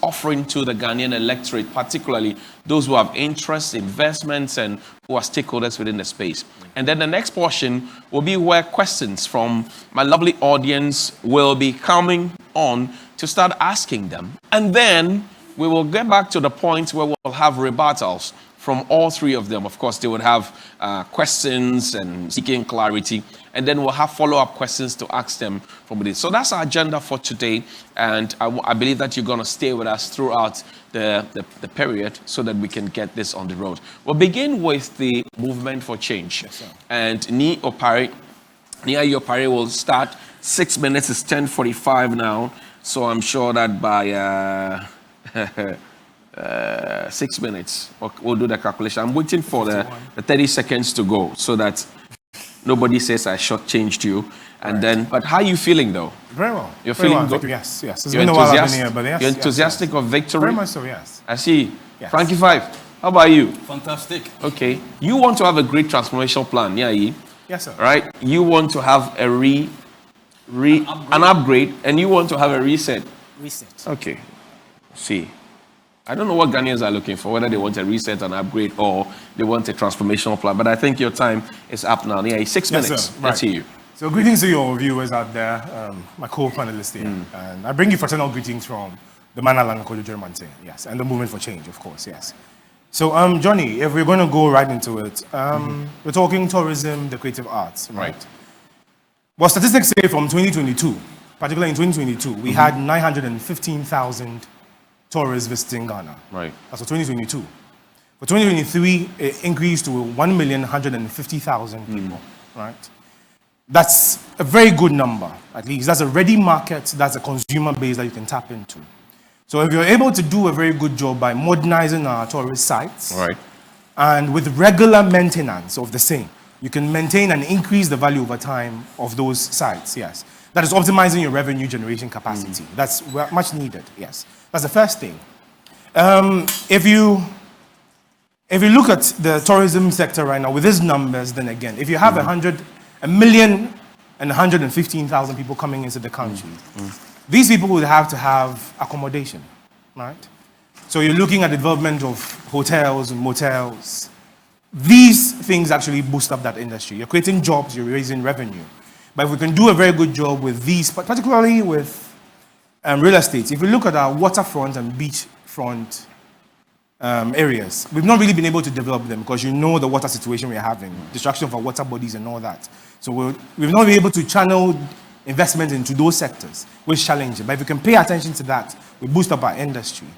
offering to the Ghanaian electorate, particularly those who have interests, investments, and who are stakeholders within the space. And then the next portion will be where questions from my lovely audience will be coming on to start asking them. And then we will get back to the point where we'll have rebuttals from all three of them. Of course, they would have questions and seeking clarity. And then we'll have follow-up questions to ask them from this. So that's our agenda for today. And I believe that you're going to stay with us throughout the period so that we can get this on the road. We'll begin with the movement for change. Yes, sir. And Nia Opare will start. 6 minutes is 10:45 now. So I'm sure that by 6 minutes, we'll do the calculation. I'm waiting for the 30 seconds to go so that nobody says I shortchanged you. And then, but how are you feeling though? Very well. You're feeling good? Yes. It's you're been a while I've been here, but yes. You're enthusiastic of victory? Very much so, yes. I see. Yes. Frankie Five, how about you? Fantastic. Okay. You want to have a great transformational plan, yeah? Yes, sir. Right? You want to have an upgrade, and you want to have a reset. Reset. Okay. See. I don't know what Ghanaians are looking for, whether they want a reset, an upgrade, or they want a transformational plan. But I think your time is up now. Yeah, 6 minutes. Yes, sir. Right. Let's hear you. So greetings to your viewers out there, my co-panelists here. And I bring you fraternal greetings from the Manalang Kojo Germante, yes, and the Movement for Change, of course, yes. So, Johnny, if we're going to go right into it, we're talking tourism, the creative arts, right? Well, statistics say from 2022, particularly in 2022, we had 915,000 tourists visiting Ghana. Right. That's for 2022. For 2023, it increased to 1,150,000 people, right? That's a very good number, at least. That's a ready market, that's a consumer base that you can tap into. So if you're able to do a very good job by modernizing our tourist sites, right, and with regular maintenance of the same, you can maintain and increase the value over time of those sites, yes. That is optimizing your revenue generation capacity. That's much needed, yes. That's the first thing. If you look at the tourism sector right now with these numbers, then again, if you have 1,115,000 people coming into the country, these people would have to have accommodation, right? So you're looking at the development of hotels and motels. These things actually boost up that industry. You're creating jobs, you're raising revenue. But if we can do a very good job with these, particularly with real estate, if we look at our waterfront and beachfront areas, we've not really been able to develop them because you know the water situation we're having, destruction of our water bodies and all that. So we've not been able to channel investment into those sectors, which is challenging. But if we can pay attention to that, we boost up our industry.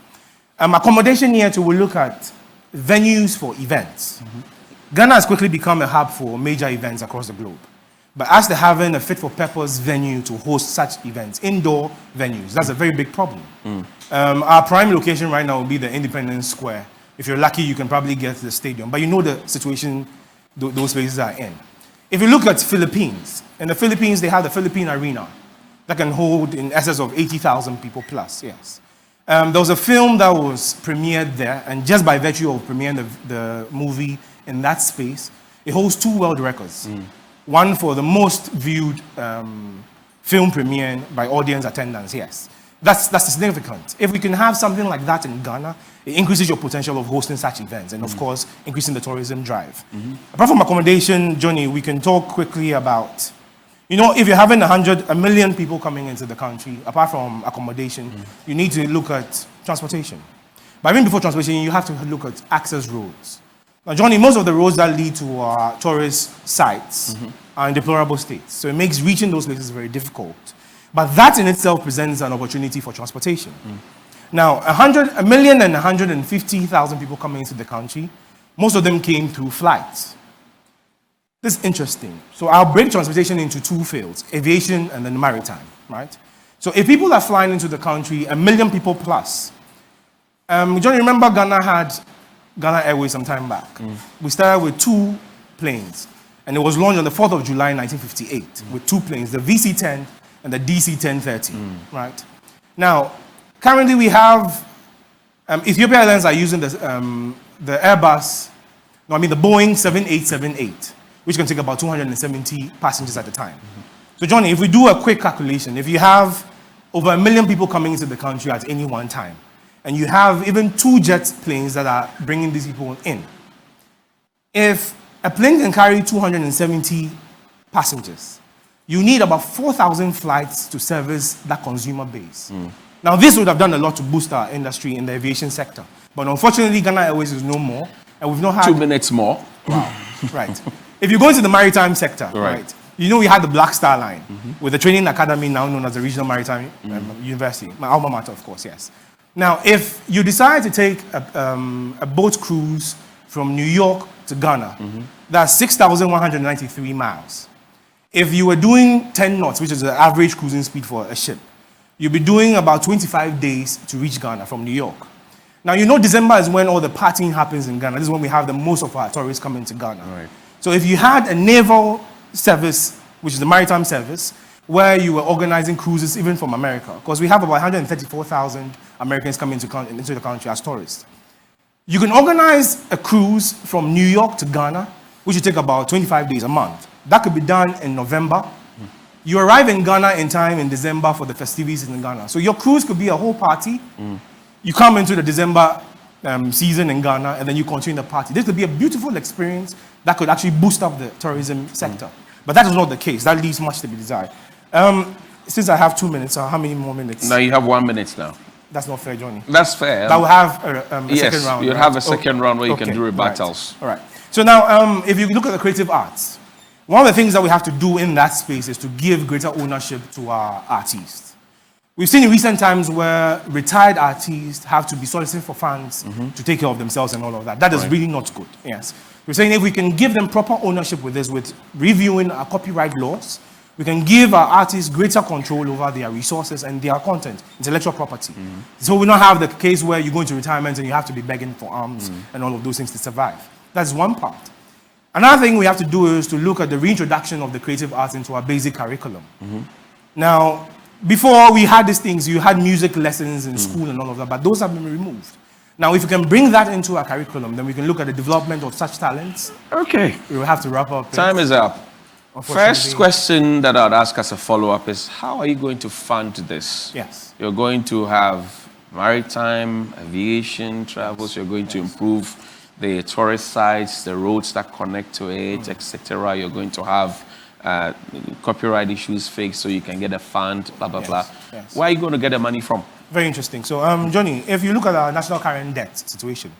Accommodation here too, we'll look at venues for events. Ghana has quickly become a hub for major events across the globe. But as they're having a fit-for-purpose venue to host such events, indoor venues, that's a very big problem. Our prime location right now will be the Independence Square. If you're lucky, you can probably get to the stadium. But you know the situation those places are in. If you look at Philippines, in the Philippines, they have the Philippine Arena that can hold in excess of 80,000 people plus, yes. There was a film that was premiered there, and just by virtue of premiering the movie in that space, it holds 2 world records. One for the most viewed film premiere by audience attendance, yes. That's significant. If we can have something like that in Ghana, it increases your potential of hosting such events and, of course, increasing the tourism drive. Apart from accommodation, Johnny, we can talk quickly about, you know, if you're having 1 million people coming into the country, apart from accommodation, you need to look at transportation. But even before transportation, you have to look at access roads. Now, Johnny, most of the roads that lead to our tourist sites are in deplorable states. So it makes reaching those places very difficult. But that in itself presents an opportunity for transportation. Now, 1,150,000 people coming into the country, most of them came through flights. This is interesting. So I'll break transportation into 2 fields, aviation and then maritime, right? So if people are flying into the country, 1 million people plus. Johnny, remember Ghana had Ghana Airways some time back. We started with 2 planes, and it was launched on the 4th of July, 1958, with 2 planes, the VC-10 and the DC-1030, right? Now, currently we have, Ethiopia Airlines are using the Airbus, no, I mean the Boeing 7878, which can take about 270 passengers at a time. So Johnny, if we do a quick calculation, if you have over 1 million people coming into the country at any one time, and you have even 2 jet planes that are bringing these people in. If a plane can carry 270 passengers, you need about 4,000 flights to service that consumer base. Now, this would have done a lot to boost our industry in the aviation sector. But unfortunately, Ghana Airways is no more, and we've not had... 2 minutes more. Wow, right. If you go into the maritime sector, right, you know we had the Black Star Line with the training academy now known as the Regional Maritime University, my alma mater, of course, yes. Now, if you decide to take a boat cruise from New York to Ghana, that's 6,193 miles. If you were doing 10 knots, which is the average cruising speed for a ship, you'll be doing about 25 days to reach Ghana from New York. Now, you know December is when all the partying happens in Ghana. This is when we have the most of our tourists coming to Ghana. Right. So if you had a naval service, which is the maritime service, where you were organizing cruises even from America, because we have about 134,000 Americans coming into the country as tourists. You can organize a cruise from New York to Ghana, which would take about 25 days, a month. That could be done in November. You arrive in Ghana in time in December for the festivities in Ghana. So your cruise could be a whole party. You come into the December season in Ghana, and then you continue the party. This could be a beautiful experience that could actually boost up the tourism sector. But that is not the case. That leaves much to be desired. Since I have 2 minutes, how many more minutes? Now you have 1 minute now. That's not fair, Johnny. That's fair. That will have a second round. You'll right? have a second round where you can Okay, do rebuttals. All right. So now, if you look at the creative arts, one of the things that we have to do in that space is to give greater ownership to our artists. We've seen in recent times where retired artists have to be soliciting for funds to take care of themselves and all of that. That is really not good. Yes. We're saying if we can give them proper ownership with this, with reviewing our copyright laws, we can give our artists greater control over their resources and their content, intellectual property. So we don't have the case where you go into retirement and you have to be begging for alms and all of those things to survive. That's one part. Another thing we have to do is to look at the reintroduction of the creative arts into our basic curriculum. Now, before we had these things, you had music lessons in school and all of that, but those have been removed. Now, if we can bring that into our curriculum, then we can look at the development of such talents. Okay. We will have to wrap up. Time is up. First question that I'd ask as a follow-up is, how are you going to fund this? Yes. You're going to have maritime, aviation, travels. You're going to improve the tourist sites, the roads that connect to it, etc. You're going to have copyright issues fixed so you can get a fund, blah, blah, blah. Yes. Where are you going to get the money from? Very interesting. So, Johnny, if you look at our national current debt situation,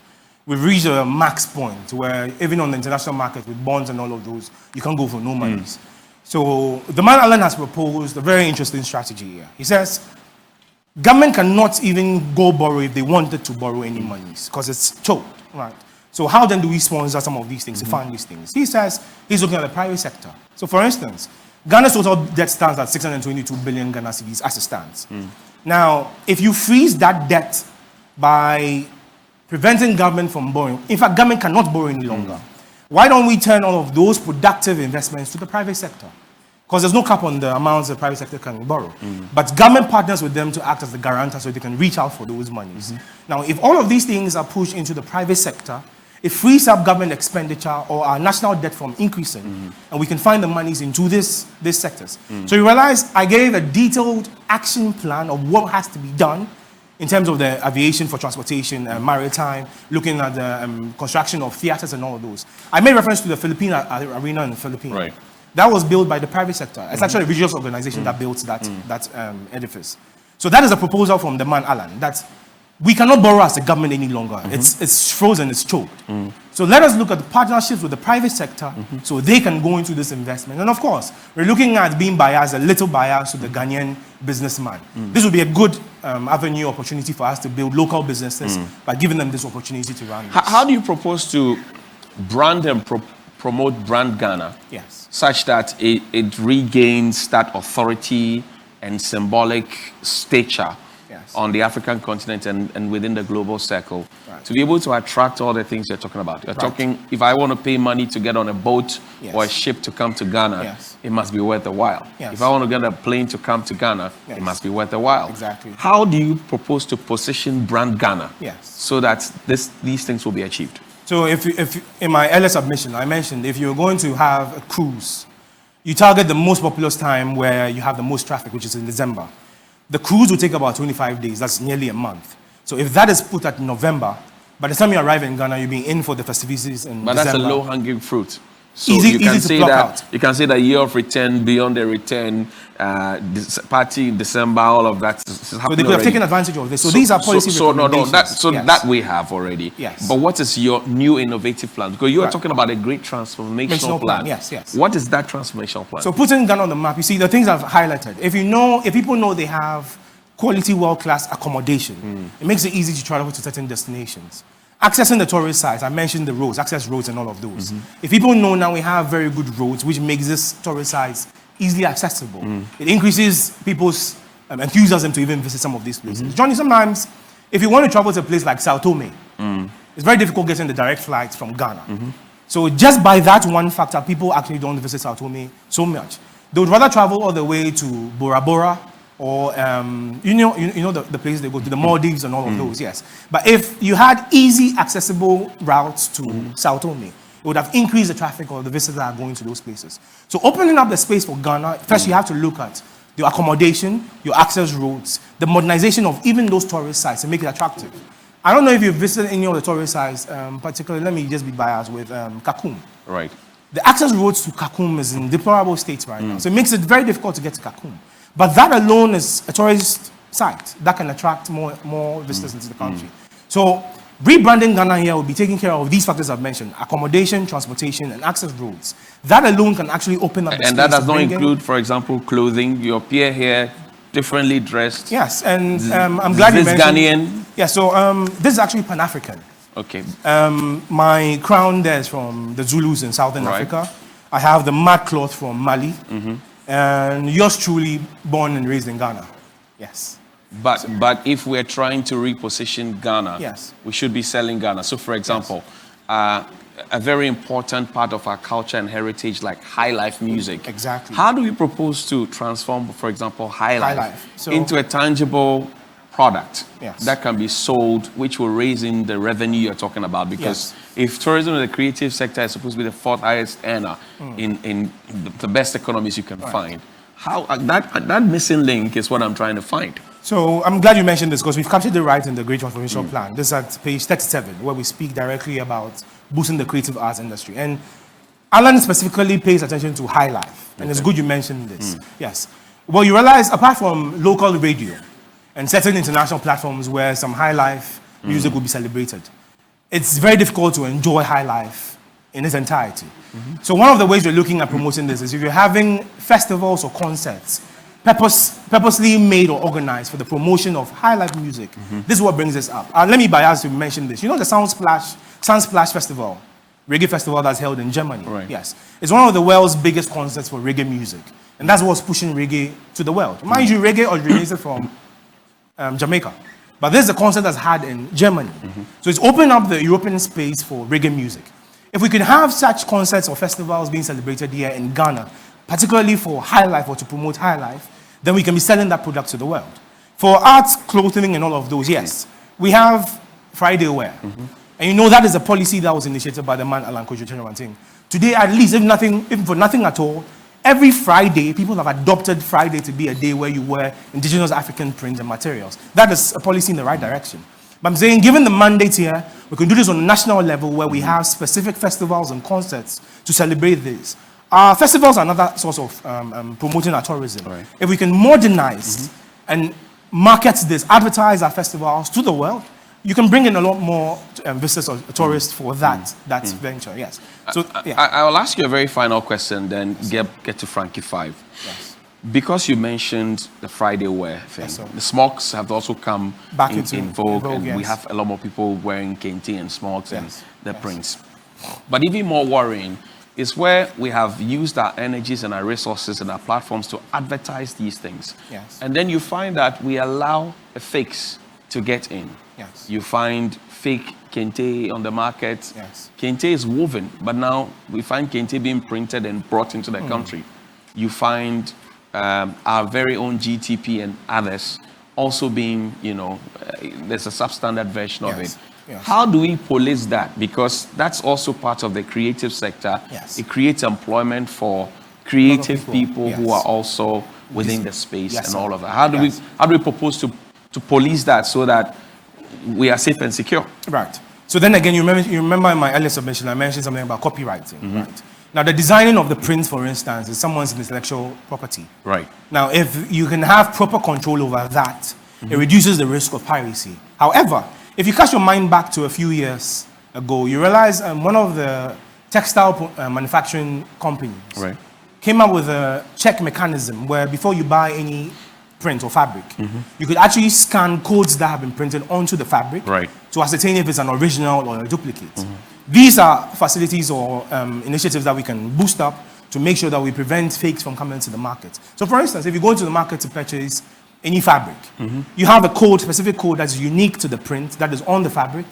we've reached a max point where even on the international market with bonds and all of those, you can't go for no monies. So the man Alan has proposed a very interesting strategy here. He says, government cannot even go borrow if they wanted to borrow any monies because it's choked, right? So how then do we sponsor some of these things, to fund these things? He says he's looking at the private sector. So for instance, Ghana's total debt stands at 622 billion Ghana cedis as it stands. Now, if you freeze that debt by preventing government from borrowing, in fact, government cannot borrow any longer. Why don't we turn all of those productive investments to the private sector? Because there's no cap on the amounts the private sector can borrow. But government partners with them to act as the guarantor so they can reach out for those monies. Now, if all of these things are pushed into the private sector, it frees up government expenditure or our national debt from increasing, and we can find the monies into these sectors. So you realize I gave a detailed action plan of what has to be done in terms of the aviation for transportation, maritime, looking at the construction of theaters and all of those. I made reference to the Philippine Arena in the Philippines. Right. That was built by the private sector. It's actually a religious organization that built that edifice. So that is a proposal from the man Alan, that we cannot borrow as a government any longer. It's frozen, it's choked. So let us look at the partnerships with the private sector so they can go into this investment. And of course, we're looking at being biased, a little biased to the Ghanaian businessman. This would be a good avenue, opportunity for us to build local businesses by giving them this opportunity to run this. How do you propose to brand and promote Brand Ghana? Yes. Such that it regains that authority and symbolic stature on the African continent and within the global circle, to be able to attract all the things you're talking about. You're talking, if I want to pay money to get on a boat or a ship to come to Ghana, it must be worth a while. If I want to get a plane to come to Ghana, it must be worth a while. Exactly. How do you propose to position Brand Ghana so that these things will be achieved? So if in my earlier submission, I mentioned if you're going to have a cruise, you target the most populous time where you have the most traffic, which is in December. The cruise will take about 25 days. That's nearly a month. So if that is put at November, by the time you arrive in Ghana, you'll be in for the festivities in But December. that's a low-hanging fruit. So Easy- you can easy to say pluck that out. you can say that year of return, beyond the return, party in December, all of that is So happening they could have already. taken advantage of this. So these are policy So no, recommendations. Yes. that we have already. Yes. But what is your new innovative plan? Because you are Right. talking about a great transformational Transformational plan, plan. yes, yes. What is that transformational plan? So putting Ghana on the map, you see the things I've highlighted. If people know they have quality, world-class accommodation, it makes it easy to travel to certain destinations. Accessing the tourist sites, I mentioned the roads, access roads and all of those. If people know now we have very good roads, which makes this tourist sites easily accessible, it increases people's enthusiasm to even visit some of these places. Johnny, sometimes if you want to travel to a place like Sao Tome, it's very difficult getting the direct flights from Ghana. So just by that one factor, people actually don't visit Sao Tome so much. They would rather travel all the way to Bora Bora or you know the places they go to, the Maldives and all of those, yes. But if you had easy, accessible routes to Sao Tome, it would have increased the traffic or the visitors that are going to those places. So opening up the space for Ghana, first you have to look at your accommodation, your access routes, the modernization of even those tourist sites and make it attractive. I don't know if you've visited any of the tourist sites, particularly, let me just be biased with Kakum. Right. The access roads to Kakum is in deplorable states right now. So it makes it very difficult to get to Kakum. But that alone is a tourist site that can attract more visitors into the country. So rebranding Ghana here will be taking care of these factors I've mentioned: accommodation, transportation, and access roads. That alone can actually open up the And space that does to not bring in- include, for example, clothing. You appear here differently dressed. Yes, and I'm glad you This mentioned... Ghanaian. Yeah, so this is actually Pan-African. Okay. My crown there is from the Zulus in Southern Right. Africa. I have the mat cloth from Mali. And yours truly born and raised in Ghana. Yes. But if we're trying to reposition Ghana, Yes. we should be selling Ghana. So, for example, a very important part of our culture and heritage, like high life music. Exactly. How do we propose to transform, for example, high life, life. So- into a tangible product Yes. that can be sold, which will raise in the revenue you're talking about? Because if tourism in the creative sector is supposed to be the fourth highest earner in the best economies you can find, how that missing link is what I'm trying to find. So I'm glad you mentioned this because we've captured it right in the Great Transformation Plan. This is at page 37, where we speak directly about boosting the creative arts industry. And Alan specifically pays attention to high life. And it's good you mentioned this. Yes. Well, you realize apart from local radio and certain international platforms where some high life music will be celebrated, it's very difficult to enjoy high life in its entirety. So one of the ways we're looking at promoting this is if you're having festivals or concerts purposely made or organized for the promotion of high life music, this is what brings us up. Let me bias to mention this. You know the Sunsplash Festival, reggae festival that's held in Germany? Right. Yes. It's one of the world's biggest concerts for reggae music. And that's what's pushing reggae to the world. Mind you, reggae originated from Jamaica. But this is a concert that's had in Germany. So it's opened up the European space for reggae music. If we could have such concerts or festivals being celebrated here in Ghana, particularly for high life or to promote high life, then we can be selling that product to the world. For arts, clothing, and all of those, yes, we have Friday Wear. And you know that is a policy that was initiated by the man Alan Kojo. Today, at least, if for nothing at all, every Friday, people have adopted Friday to be a day where you wear indigenous African prints and materials. That is a policy in the right direction. But I'm saying, given the mandate here, we can do this on a national level where we have specific festivals and concerts to celebrate this. Our festivals are another source of promoting our tourism. Right. If we can modernize and market this, advertise our festivals to the world, you can bring in a lot more visitors or tourists for that venture. Yes. So yeah. I will ask you a very final question, then get to Frankie 5. Yes. Because you mentioned the Friday wear thing, Yes, sir. the smocks have also come Back in in vogue, vogue, and we yes. have a lot more people wearing kente and smocks and Yes, the yes. prints. But even more worrying is where we have used our energies and our resources and our platforms to advertise these things. Yes. And then you find that we allow a fakes to get in. Yes. You find fake kente on the market. Yes. Kente is woven, but now we find kente being printed and brought into the country. You find our very own GTP and others also being, there's a substandard version of Yes. it. Yes. How do we police that? Because that's also part of the creative sector. Yes. It creates employment for creative people yes. who are also within the space Yes, and sir. all of that. How do Yes. we propose to police that so that we are safe and secure. Right. So then again, you remember in my earlier submission, I mentioned something about copywriting, right? Now, the designing of the prints, for instance, is someone's intellectual property. Right. Now, if you can have proper control over that, it reduces the risk of piracy. However, if you cast your mind back to a few years ago, you realize one of the textile manufacturing companies came up with a check mechanism where before you buy any print or fabric, you could actually scan codes that have been printed onto the fabric to ascertain if it's an original or a duplicate. These are facilities or initiatives that we can boost up to make sure that we prevent fakes from coming into the market. So for instance, if you go into the market to purchase any fabric, you have a code, specific code that's unique to the print that is on the fabric.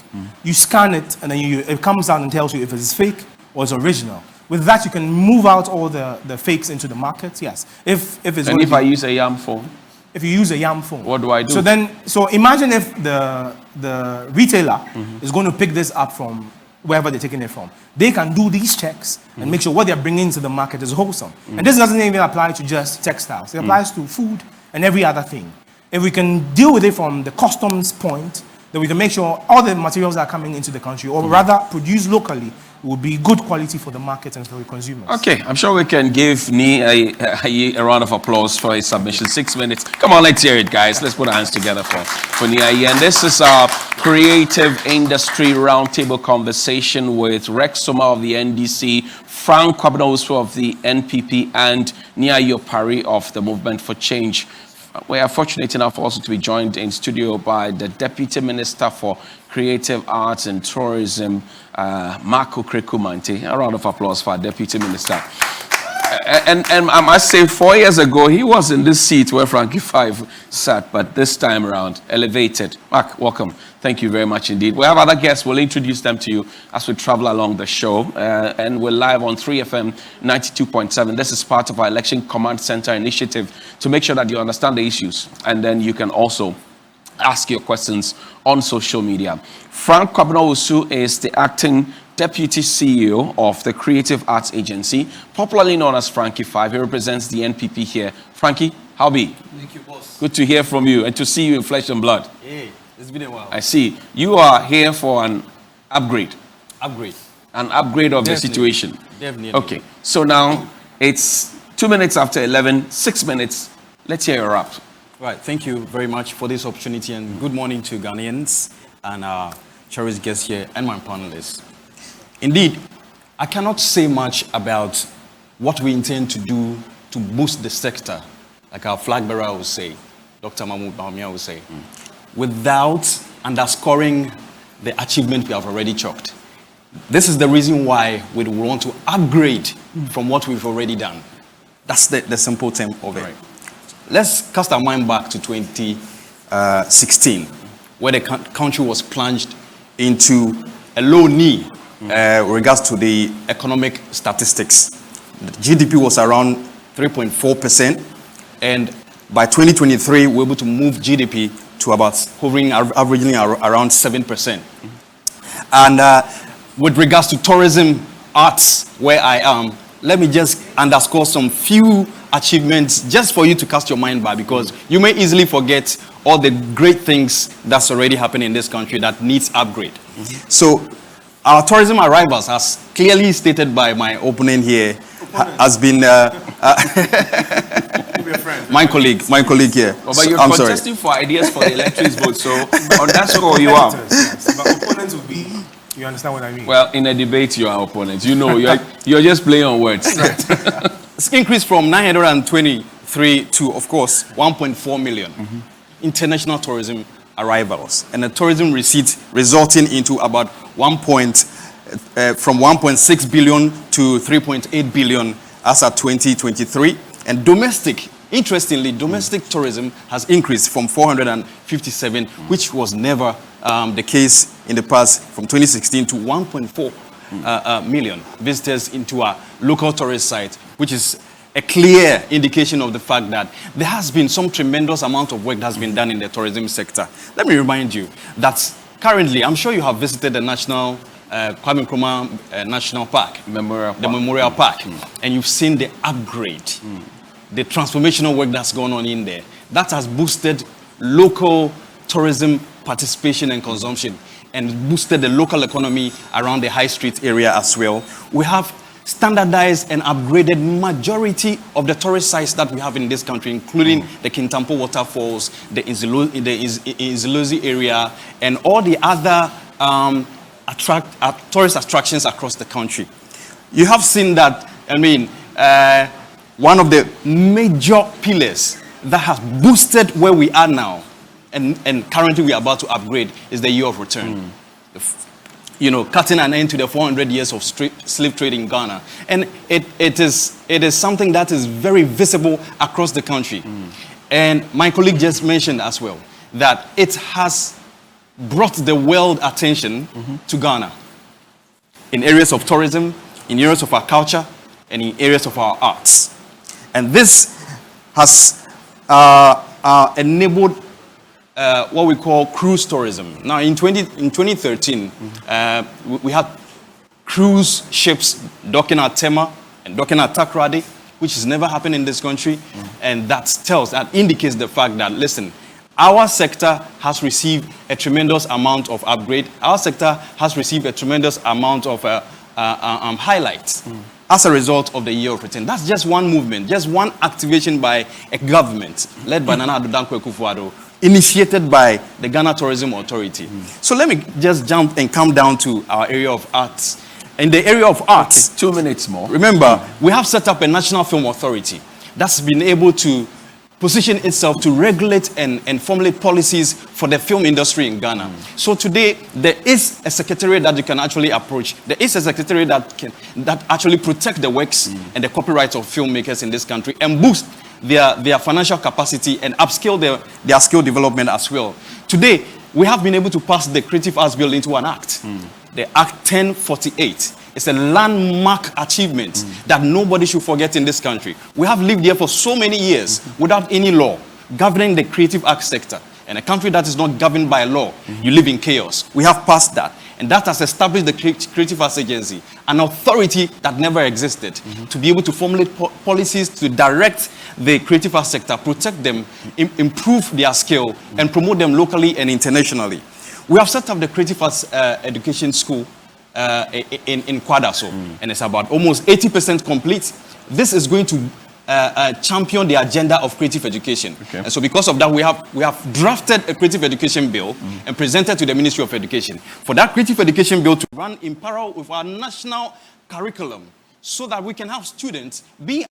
You scan it and then it comes out and tells you if it's fake or it's original. With that, you can move out all the fakes into the market, yes. If I use a YAM phone? If you use a YAM phone. What do I do? So imagine if the retailer is going to pick this up from wherever they're taking it from. They can do these checks and make sure what they're bringing to the market is wholesome. And this doesn't even apply to just textiles. It applies to food and every other thing. If we can deal with it from the customs point, then we can make sure all the materials that are coming into the country, or rather produced locally, will be good quality for the market and for the consumers. Okay, I'm sure we can give Ni a round of applause for his submission. 6 minutes. Come on, let's hear it, guys. Let's put our hands together for Ni. And this is our creative industry roundtable conversation with Rex Soma of the NDC, Frank Kwabena of the NPP, and Ni Ayopari of the Movement for Change. We are fortunate enough also to be joined in studio by the Deputy Minister for Creative Arts and Tourism, Marco Krekumante. A round of applause for our Deputy Minister. And I must say, 4 years ago, he was in this seat where Frankie Five sat, but this time around, elevated. Mark, welcome. Thank you very much indeed. We have other guests. We'll introduce them to you as we travel along the show. And we're live on 3FM 92.7. This is part of our Election Command Center initiative to make sure that you understand the issues. And then you can also ask your questions on social media. Frank Kwabena is the acting Deputy CEO of the Creative Arts Agency, popularly known as Frankie Five. He represents the NPP here. Frankie, how be? Thank you, boss. Good to hear from you and to see you in flesh and blood. Hey, it's been a while. I see. You are here for an upgrade. Upgrade. An upgrade of the situation. Definitely. Okay. So now it's 2 minutes after 11, 6 minutes. Let's hear your rap. Right. Thank you very much for this opportunity and good morning to Ghanaians and our cherished guests here and my panelists. Indeed, I cannot say much about what we intend to do to boost the sector, like our flag bearer will say, Dr. Mahmoud Bawumia will say, without underscoring the achievement we have already chalked. This is the reason why we want to upgrade from what we've already done. That's the simple term of it. Right. Let's cast our mind back to 2016, where the country was plunged into a low knee regards to the economic statistics. The GDP was around 3.4%, and by 2023, we're able to move GDP to about hovering averaging around 7%. And with regards to tourism, arts, where I am, let me just underscore some few achievements just for you to cast your mind by, because you may easily forget all the great things that's already happening in this country that needs upgrade. So our tourism arrivals, as clearly stated by my opponent here, has been my colleague here. Oh, but you're contesting for ideas for the electorate vote, so on that score you are. Yes, but opponents will be, you understand what I mean? Well, in a debate you are opponents. You know, you're just playing on words. It's increased from 923 to, of course, 1.4 million international tourism arrivals, and the tourism receipts resulting into about from 1.6 billion to 3.8 billion as at 2023. And domestic, interestingly, domestic tourism has increased from 457, which was never the case in the past, from 2016 to 1.4 million visitors into our local tourist site, which is a clear indication of the fact that there has been some tremendous amount of work that has been done in the tourism sector. Let me remind you that currently, I'm sure you have visited the National Kwame Nkrumah National Park, Memorial Park, and you've seen the upgrade, the transformational work that's going on in there. That has boosted local tourism participation and consumption and boosted the local economy around the high street area as well. We have standardized and upgraded majority of the tourist sites that we have in this country, including the Kintampo waterfalls, the Inzilozi area, and all the other tourist attractions across the country. You have seen that, one of the major pillars that has boosted where we are now, and currently we are about to upgrade, is the year of return. Cutting an end to the 400 years of slave trade in Ghana. And it is something that is very visible across the country. And my colleague just mentioned as well that it has brought the world attention to Ghana in areas of tourism, in areas of our culture, and in areas of our arts. And this has enabled what we call cruise tourism. Now, in 2013, we had cruise ships docking at Tema and docking at Takoradi, which has never happened in this country. And that indicates the fact that, listen, our sector has received a tremendous amount of upgrade. Our sector has received a tremendous amount of highlights as a result of the year of return. That's just one movement, just one activation by a government led by Nana Addo Dankwa Akufo-Addo, initiated by the Ghana Tourism Authority. So let me just jump and come down to our area of arts. In the area of arts, 2 minutes more. Remember, we have set up a National Film Authority that's been able to position itself to regulate and formulate policies for the film industry in Ghana. So today, there is a secretariat that you can actually approach. There is a secretariat that actually protect the works and the copyrights of filmmakers in this country and boost their financial capacity and upskill their skill development as well. Today, we have been able to pass the Creative Arts Bill into an act, the Act 1048. It's a landmark achievement that nobody should forget in this country. We have lived here for so many years without any law governing the creative arts sector. In a country that is not governed by law, you live in chaos. We have passed that. And that has established the Creative Arts Agency, an authority that never existed, to be able to formulate policies to direct the creative arts sector, protect them, improve their skill, and promote them locally and internationally. We have set up the Creative Arts Education School in Kwadaso, and it's about almost 80% complete. This is going to champion the agenda of creative education. Okay. And so because of that, we have drafted a creative education bill and presented to the Ministry of Education for that creative education bill to run in parallel with our national curriculum, so that we can have students being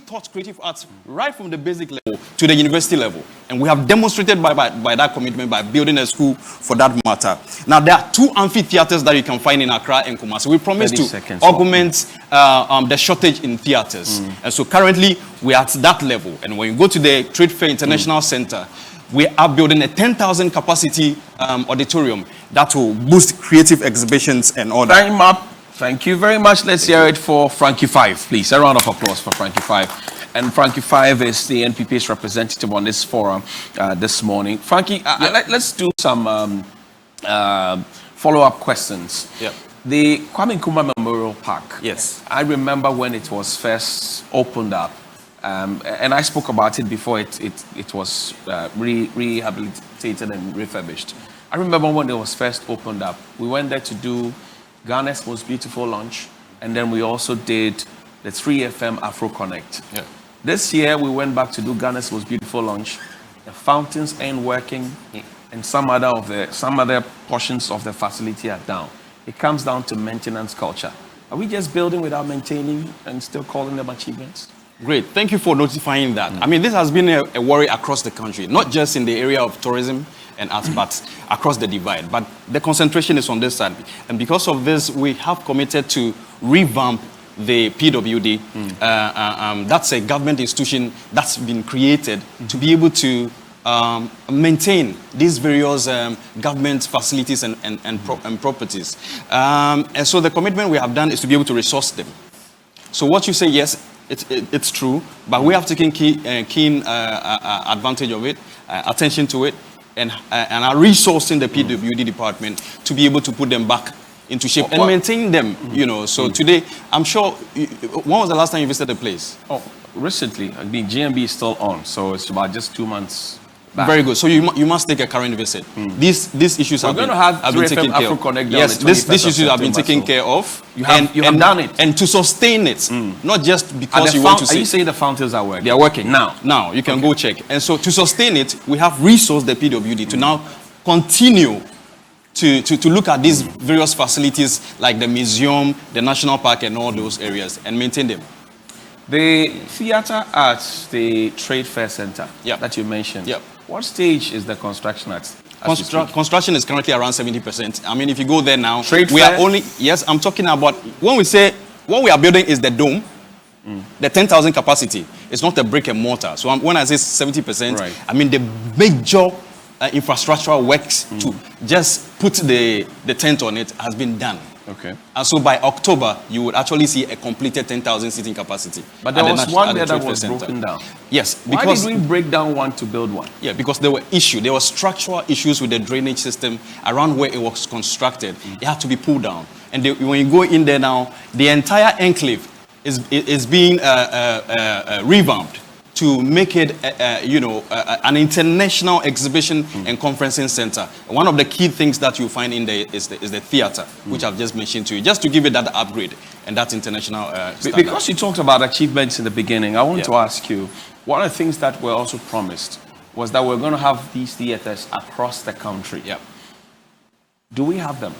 taught creative arts right from the basic level to the university level. And we have demonstrated by that commitment by building a school for that matter. Now, there are 2 amphitheaters that you can find in Accra and Kumasi. We promise to augment the shortage in theaters. And so currently, we are at that level. And when you go to the Trade Fair International Center, we are building a 10,000 capacity auditorium that will boost creative exhibitions and all that. Time up. Thank you very much. Let's hear it for Frankie Five, please. A round of applause for Frankie Five. And Frankie Five is the NPP's representative on this forum this morning. Frankie, let's do some follow-up questions. Yep. The Kwame Nkrumah Memorial Park. Yes. I remember when it was first opened up, and I spoke about it before it was rehabilitated and refurbished. I remember when it was first opened up. We went there to do Ghana's Most Beautiful Lunch, and then we also did the 3FM Afro Connect. Yeah. This year we went back to do Ghana's Most Beautiful Lunch. The fountains ain't working, and some other portions of the facility are down. It comes down to maintenance culture. Are we just building without maintaining and still calling them achievements? Great. Thank you for notifying that. I mean, this has been a worry across the country, not just in the area of tourism and arts, but across the divide. But the concentration is on this side. And because of this, we have committed to revamp the PWD. That's a government institution that's been created to be able to maintain these various government facilities and properties. And so the commitment we have done is to be able to resource them. So what you say, yes, it's true, but we have taken keen advantage of it, attention to it, and are resourcing the PWD department to be able to put them back into shape and maintain them, you know. So today, I'm sure, when was the last time you visited the place? Oh, recently. I mean, GMB is still on, so it's about just 2 months back. Very good. So you must take a current visit. These issues have going been, to have have been 3FM taken care Afro of. Connect down Yes, the these 21st issues have been September, taken so care of. you have done it. And to sustain it, not just And because the you want to are say you saying the fountains are working? they are working now. Now you can go check. And so to sustain it, we have resourced the PWD to now continue to look at these various facilities like the museum, the national park, and all those areas and maintain them. The theater at the Trade Fair Center Yep. that you mentioned. Yep. What stage is the construction at? as you speak? Construction is currently around 70%. I mean, if you go there now, Trade we fair? are only, yes, I'm talking about, when we say, what we are building is the dome, the 10,000 capacity. It's not a brick and mortar. So when I say 70%, Right. I mean the major infrastructural works to just put the tent on it has been done. Okay. And so by October, you would actually see a completed 10,000 seating capacity. But there at the was Nat- one at the there that Trade Fair was Center. broken down. Yes, Why because did we break down one to build one? yeah, because there were structural issues with the drainage system around where it was constructed. It had to be pulled down. And when you go in there now, the entire enclave is being revamped to make it, an international exhibition and conferencing center. One of the key things that you find in there is the theater, which I've just mentioned to you, just to give it that upgrade and that international standard. Because you talked about achievements in the beginning, I want Yeah. to ask you, one of the things that were also promised was that we're going to have these theaters across the country. Yeah. Do we have them?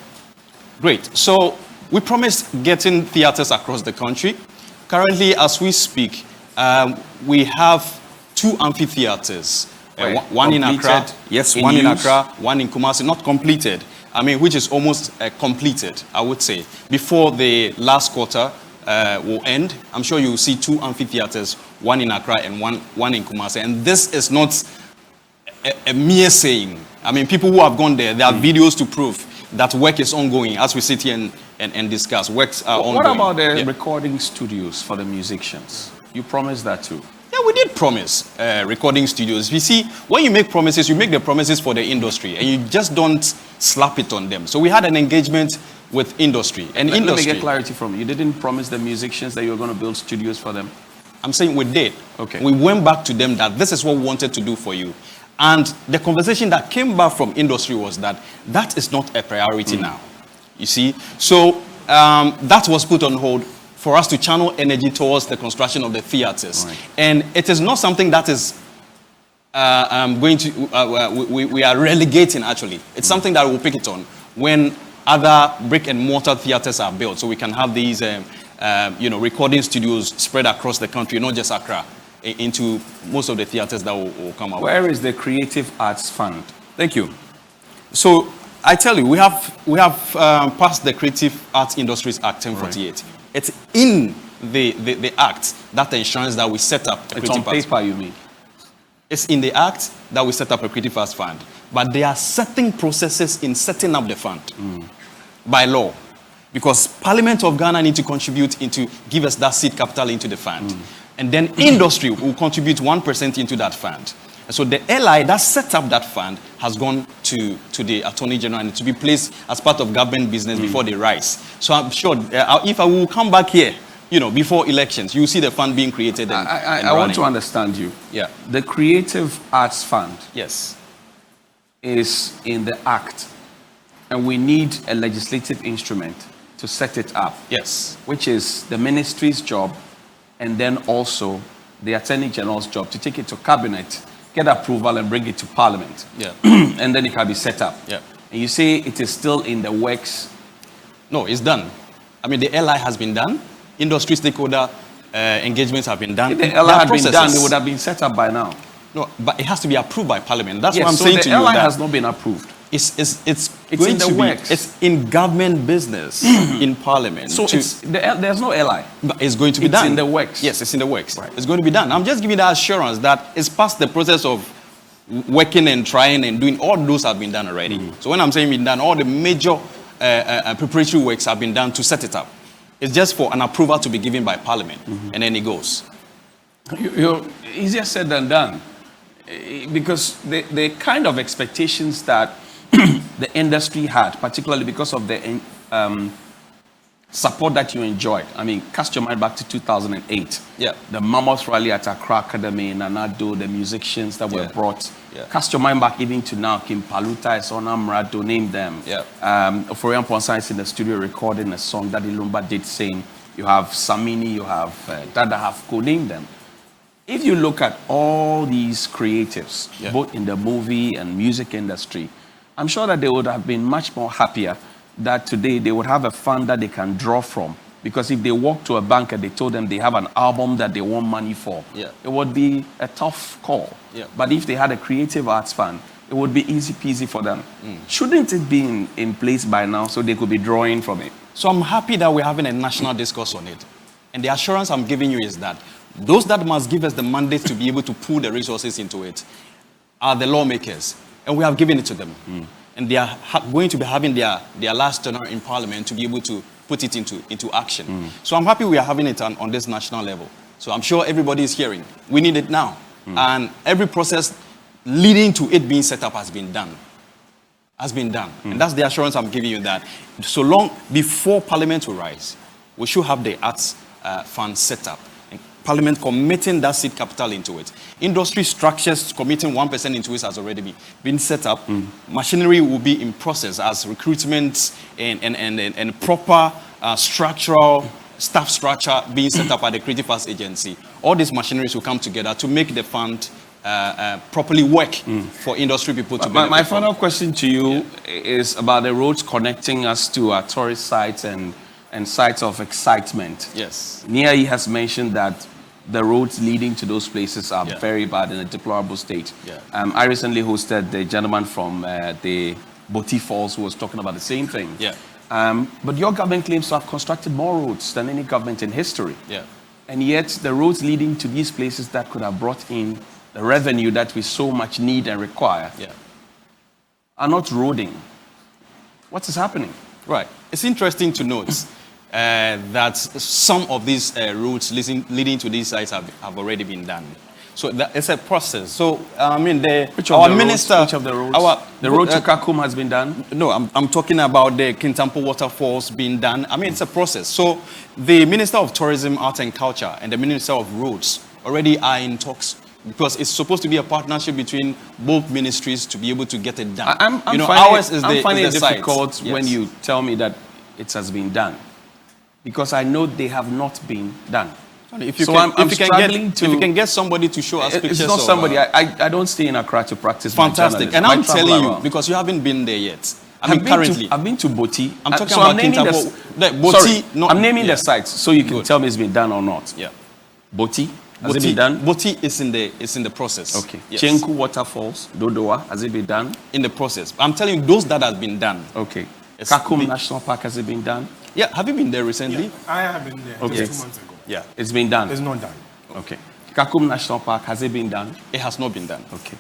Great. So we promised getting theaters across the country. Currently, as we speak, we have 2 amphitheaters. Where? One in Accra. Completed? Yes, In one in use? Accra, one in Kumasi. Not completed. I mean, which is almost completed, I would say. Before the last quarter will end, I'm sure you'll see 2 amphitheaters, one in Accra and one in Kumasi. And this is not a mere saying. I mean, people who have gone there, there are videos to prove that work is ongoing as we sit here and discuss. Works are ongoing. What about the Yeah. recording studios for the musicians? You promised that too. Yeah, we did promise recording studios. You see, when you make promises, you make the promises for the industry and you just don't slap it on them. So we had an engagement with industry. And Let me industry, get clarity from you. You didn't promise the musicians that you were going to build studios for them? I'm saying we did. Okay. We went back to them that this is what we wanted to do for you. And the conversation that came back from industry was that that is not a priority now. You see? So that was put on hold for us to channel energy towards the construction of the theaters. Right. And it is not something that is we are relegating actually. It's something that we'll pick it on when other brick and mortar theaters are built. So we can have these recording studios spread across the country, not just Accra, into most of the theaters that will come out. Where is the Creative Arts Fund? Thank you. So I tell you, we have passed the Creative Arts Industries Act 1048. It's in the act that ensures that we set up a It's on Creative Arts paper, you mean? It's in the act that we set up a Creative Arts Fund. But there are certain processes in setting up the fund by law. Because Parliament of Ghana need to contribute into, give us that seed capital into the fund. And then industry will contribute 1% into that fund. And so the LI that set up that fund has gone to the Attorney General and to be placed as part of government business before they rise. So I'm sure if I will come back here, before elections, you see the fund being created and I want running. to understand you. Yeah. The Creative Arts Fund Yes. is in the act, and we need a legislative instrument to set it up, Yes. which is the ministry's job, and then also the Attorney General's job to take it to cabinet, get approval, and bring it to Parliament. Yeah. And then it can be set up. Yeah. And you say it is still in the works. No, it's done. I mean, the LI has been done. Industry stakeholder engagements have been done. If There the LI are had been done, processes. it would have been set up by now. No, but it has to be approved by Parliament. That's Yes, what I'm so saying the to you. LI that has not been approved. it's in going the to be. works. It's in government business in Parliament. So there's no LI. But it's going to be It's done. in the works. Yes, it's in the works. Right. It's going to be done. I'm just giving that assurance that it's past the process of working and trying and doing. All those have been done already. So when I'm saying been done, all the major preparatory works have been done to set it up. It's just for an approval to be given by Parliament, and then it goes. You're easier said than done. Because the kind of expectations that the industry had, particularly because of the support that you enjoyed. I mean, cast your mind back to 2008. Yeah. The Mammoth Rally at Accra Academy, Nanado, the musicians that were Yeah. brought. Yeah. Cast your mind back even to now, Kim Paluta, Esona Mrado, name them. Yeah. Florian Ponsa is in the studio recording a song that Ilumba did sing. You have Samini, you have Dada Hafko, name them. If you look at all these creatives, Yeah. both in the movie and music industry, I'm sure that they would have been much more happier that today they would have a fund that they can draw from. Because if they walk to a bank and they told them they have an album that they want money for, Yeah. it would be a tough call. Yeah. But if they had a creative arts fund, it would be easy peasy for them. Shouldn't it be in place by now so they could be drawing from it? So I'm happy that we're having a national discourse on it. And the assurance I'm giving you is that those that must give us the mandate to be able to pull the resources into it are the lawmakers. And we have given it to them. And they are going to be having their last tenure in parliament to be able to put it into action. So I'm happy we are having it on this national level. So I'm sure everybody is hearing. We need it now. And every process leading to it being set up has been done. And that's the assurance I'm giving you, that so long before Parliament will rise, we should have the arts fund set up. And Parliament committing that seed capital into it. Industry structures committing 1% into it has already been set up. Machinery will be in process as recruitment and proper structural staff structure being set up at the Creative Arts Agency. All these machineries will come together to make the fund properly work for industry people to benefit My from. final question to you is about the roads connecting us to our tourist sites and sites of excitement. Yes. Nia has mentioned that the roads leading to those places are Yeah. very bad in a deplorable state. Yeah. I recently hosted the gentleman from the Boti Falls who was talking about the same thing. Yeah. But your government claims to have constructed more roads than any government in history. Yeah. And yet the roads leading to these places that could have brought in the revenue that we so much need and require Yeah. are not roading. What is happening? Right. It's interesting to note that some of these routes leading to these sites have already been done. So it's a process. So I mean, Which of the roads? The road to Kakum has been done? No, I'm talking about the Kintampo waterfalls being done. I mean, it's a process. So the Minister of Tourism, Art and Culture and the Minister of Roads already are in talks, because it's supposed to be a partnership between both ministries to be able to get it done. I'm finding it difficult when you tell me that it has been done, because I know they have not been done. If you can get somebody to show us pictures. It's not somebody. I don't stay in Accra to practice. Fantastic. And I'm telling you, because you haven't been there yet. I've been to Boti. I'm talking about Kintampo. Sorry, I'm naming the sites so you can tell me it's been done or not. Yeah. Boti. Has it been done? Boti is in the process. Okay. Yes. Chenku Waterfalls, Dodowa, has it been done? In the process. I'm telling you, those that have been done. Okay. It's Kakum National Park, has it been done? Yeah. Have you been there recently? Yeah, I have been there Okay. just 2 months ago. Yeah. It's been done. It's not done. Okay. Kakum National Park, has it been done? It has not been done. Okay.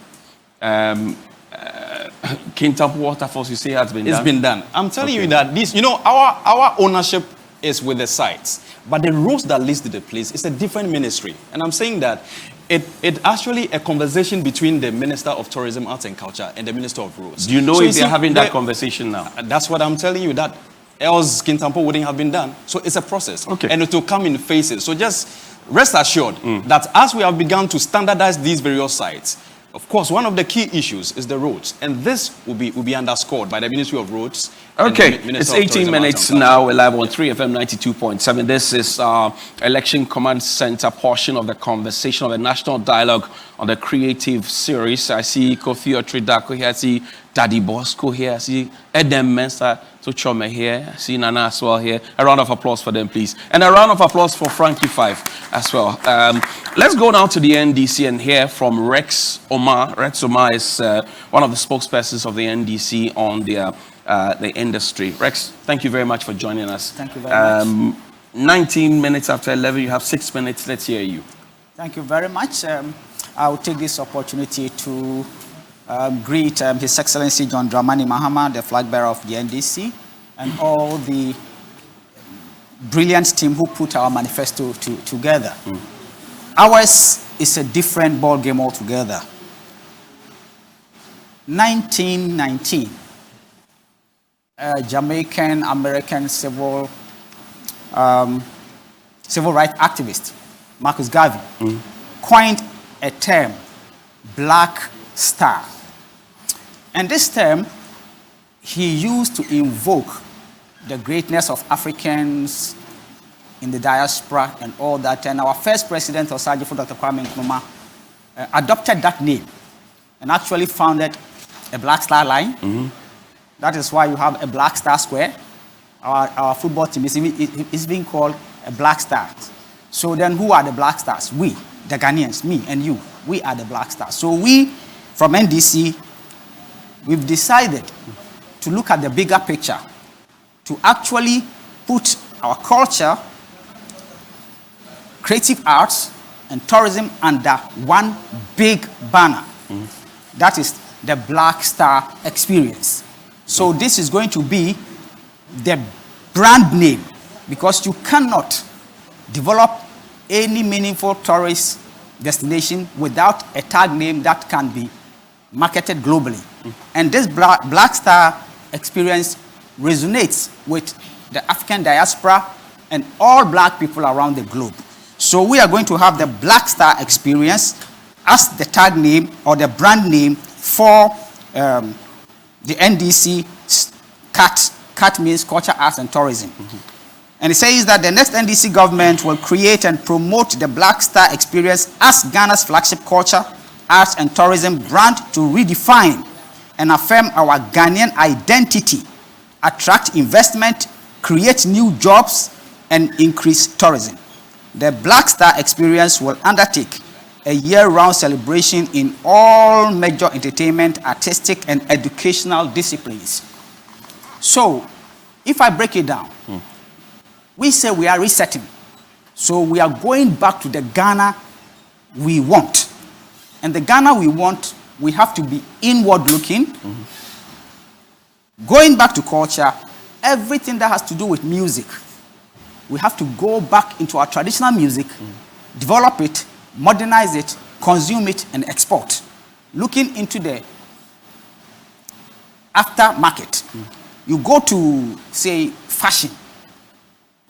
Kintampo Waterfalls, you say has been done? It's been done. I'm telling Okay. you that this, our ownership is with the sites, but the roads that leads to the place is a different ministry. And I'm saying that it actually a conversation between the Minister of Tourism, Arts and Culture and the Minister of Roads. Do you know So if see, they're having that conversation now? That's what I'm telling you, that else Kintampo wouldn't have been done. So it's a process. Okay. And it will come in phases. So just rest assured that as we have begun to standardize these various sites, of course, one of the key issues is the roads. And this will be underscored by the Ministry of Roads. and Okay, the Minister it's of 18 Tourism, minutes Arts and now. We're live on 3FM 92.7. This is our Election Command Center portion of the conversation of the National Dialogue on the Creative Series. I see Kofi Otridako here. I see Daddy Bosco here. I see Edem Mensa Tuchome here. I see Nana as well here. A round of applause for them, please. And a round of applause for Frankie Five as well. Let's go now to the NDC and hear from Rex Omar. Rex Omar is one of the spokespersons of the NDC on the industry. Rex, thank you very much for joining us. Thank you very much. 19 minutes after 11, you have 6 minutes. Let's hear you. Thank you very much. I will take this opportunity to greet His Excellency John Dramani Mahama, the flag bearer of the NDC, and all the brilliant team who put our manifesto together. Ours is a different ball game altogether. 1919, Jamaican American civil civil rights activist, Marcus Garvey, coined a term, Black Star. And this term he used to invoke the greatness of Africans in the diaspora and all that. And our first president, Osagyefo Dr. Kwame Nkrumah, adopted that name and actually founded a Black Star Line. That is why you have a Black Star Square. Our football team is being called a Black Stars. So then who are the Black Stars? We, the Ghanaians, me and you. We are the Black Stars. So we, from NDC, we've decided to look at the bigger picture, to actually put our culture, creative arts, and tourism under one big banner. That is the Black Star Experience. So this is going to be the brand name, because you cannot develop any meaningful tourist destination without a tag name that can be marketed globally. And this Black Star Experience resonates with the African diaspora and all black people around the globe. So we are going to have the Black Star Experience as the tag name or the brand name for the NDC CAT. CAT means Culture, Arts and Tourism. And it says that the next NDC government will create and promote the Black Star Experience as Ghana's flagship culture, arts and tourism brand to redefine and affirm our Ghanaian identity, attract investment, create new jobs, and increase tourism. The Black Star Experience will undertake a year-round celebration in all major entertainment, artistic, and educational disciplines. So, if I break it down, we say we are resetting. So we are going back to the Ghana we want. And the Ghana we want, we have to be inward looking. Going back to culture, everything that has to do with music, we have to go back into our traditional music, develop it, modernize it, consume it, and export. Looking into the aftermarket. You go to, say, fashion.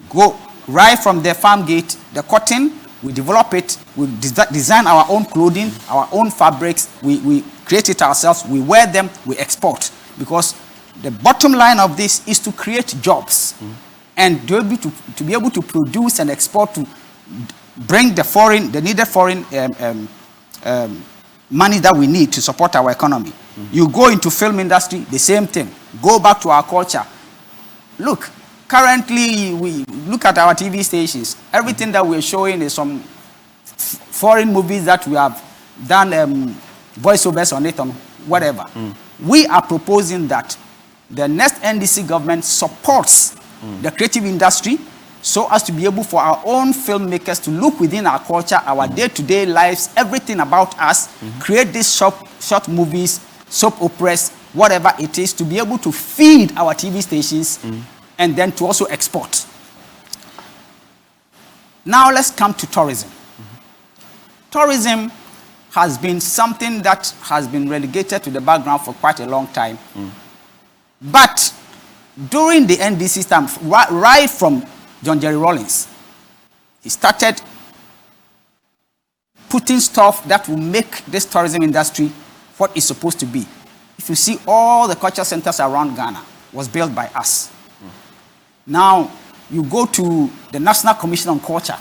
Go right from the farm gate, the cotton, we develop it, we design our own clothing, our own fabrics, we create it ourselves, we wear them, we export. Because the bottom line of this is to create jobs and to be able to produce and export, to bring the needed foreign money that we need to support our economy. You go into film industry, the same thing. Go back to our culture. Look, currently, we look at our TV stations. Everything that we're showing is some foreign movies that we have done voiceovers on it, on whatever. We are proposing that the next NDC government supports the creative industry so as to be able for our own filmmakers to look within our culture, our day-to-day lives, everything about us, create these short movies, soap operas, whatever it is, to be able to feed our TV stations and then to also export. Now let's come to tourism. Tourism has been something that has been relegated to the background for quite a long time. But during the NDC time, right from John Jerry Rawlings, he started putting stuff that will make this tourism industry what it's supposed to be. If you see, all the culture centers around Ghana was built by us. Now, you go to the National Commission on Culture,